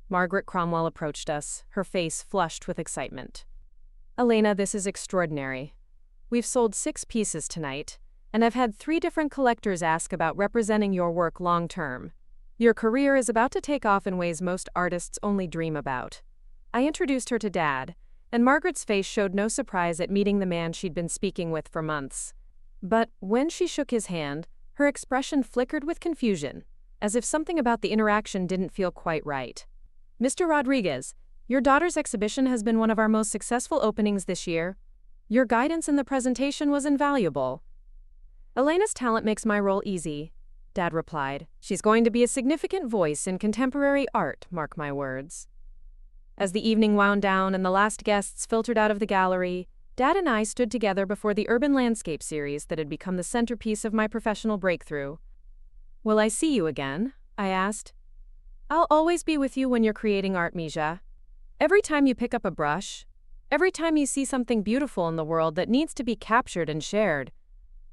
Margaret Cromwell approached us, her face flushed with excitement. "Elena, this is extraordinary. We've sold 6 pieces tonight, and I've had 3 different collectors ask about representing your work long term. Your career is about to take off in ways most artists only dream about." I introduced her to Dad, and Margaret's face showed no surprise at meeting the man she'd been speaking with for months. But when she shook his hand, her expression flickered with confusion, as if something about the interaction didn't feel quite right. "Mr. Rodriguez, your daughter's exhibition has been one of our most successful openings this year. Your guidance in the presentation was invaluable." "Elena's talent makes my role easy," Dad replied. "She's going to be a significant voice in contemporary art, mark my words." As the evening wound down and the last guests filtered out of the gallery, Dad and I stood together before the urban landscape series that had become the centerpiece of my professional breakthrough. "Will I see you again?" I asked. "I'll always be with you when you're creating art, Mija. Every time you pick up a brush, every time you see something beautiful in the world that needs to be captured and shared,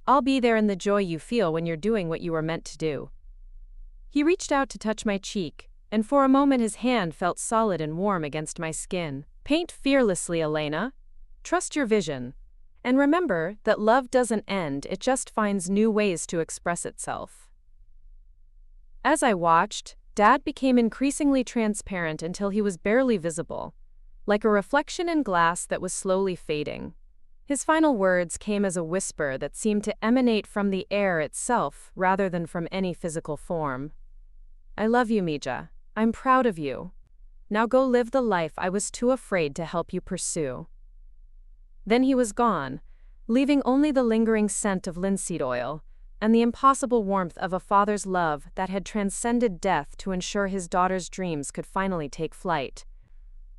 I'll be there in the joy you feel when you're doing what you were meant to do." He reached out to touch my cheek, and for a moment his hand felt solid and warm against my skin. "Paint fearlessly, Elena. Trust your vision. And remember that love doesn't end, it just finds new ways to express itself." As I watched, Dad became increasingly transparent until he was barely visible, like a reflection in glass that was slowly fading. His final words came as a whisper that seemed to emanate from the air itself rather than from any physical form. "I love you, Mija. I'm proud of you. Now go live the life I was too afraid to help you pursue." Then he was gone, leaving only the lingering scent of linseed oil and the impossible warmth of a father's love that had transcended death to ensure his daughter's dreams could finally take flight.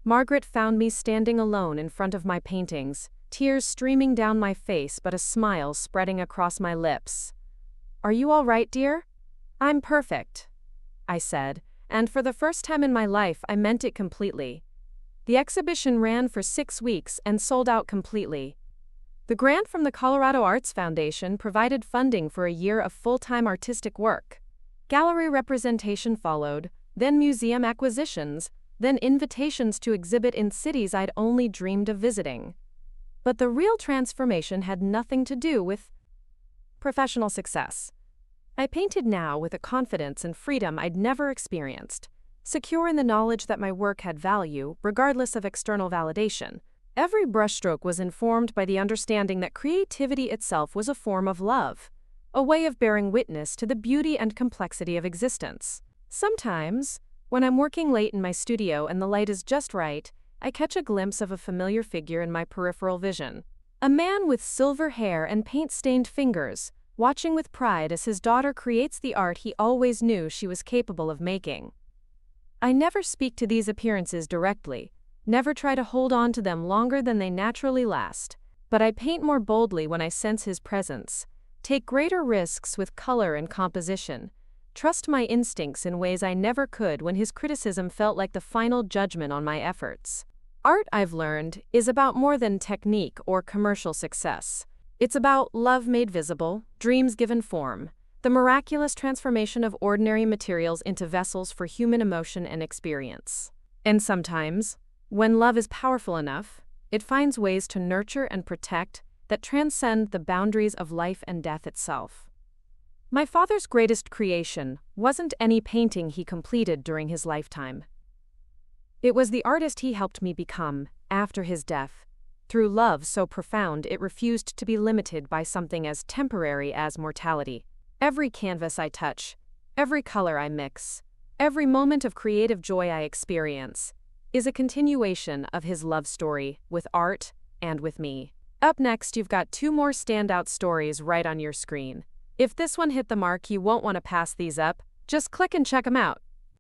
Margaret found me standing alone in front of my paintings, tears streaming down my face but a smile spreading across my lips. "Are you all right, dear?" "I'm perfect," I said, and for the first time in my life I meant it completely. The exhibition ran for 6 weeks and sold out completely. The grant from the Colorado Arts Foundation provided funding for a year of full-time artistic work. Gallery representation followed, then museum acquisitions, then invitations to exhibit in cities I'd only dreamed of visiting. But the real transformation had nothing to do with professional success. I painted now with a confidence and freedom I'd never experienced, secure in the knowledge that my work had value, regardless of external validation. Every brushstroke was informed by the understanding that creativity itself was a form of love, a way of bearing witness to the beauty and complexity of existence. Sometimes, when I'm working late in my studio and the light is just right, I catch a glimpse of a familiar figure in my peripheral vision. A man with silver hair and paint-stained fingers, watching with pride as his daughter creates the art he always knew she was capable of making. I never speak to these appearances directly, never try to hold on to them longer than they naturally last, but I paint more boldly when I sense his presence, take greater risks with color and composition, trust my instincts in ways I never could when his criticism felt like the final judgment on my efforts. Art, I've learned, is about more than technique or commercial success. It's about love made visible, dreams given form, the miraculous transformation of ordinary materials into vessels for human emotion and experience. And sometimes, when love is powerful enough, it finds ways to nurture and protect that transcend the boundaries of life and death itself. My father's greatest creation wasn't any painting he completed during his lifetime. It was the artist he helped me become after his death, through love so profound it refused to be limited by something as temporary as mortality. Every canvas I touch, every color I mix, every moment of creative joy I experience, is a continuation of his love story with art and with me. Up next, you've got 2 more standout stories right on your screen. If this one hit the mark, you won't want to pass these up. Just click and check them out.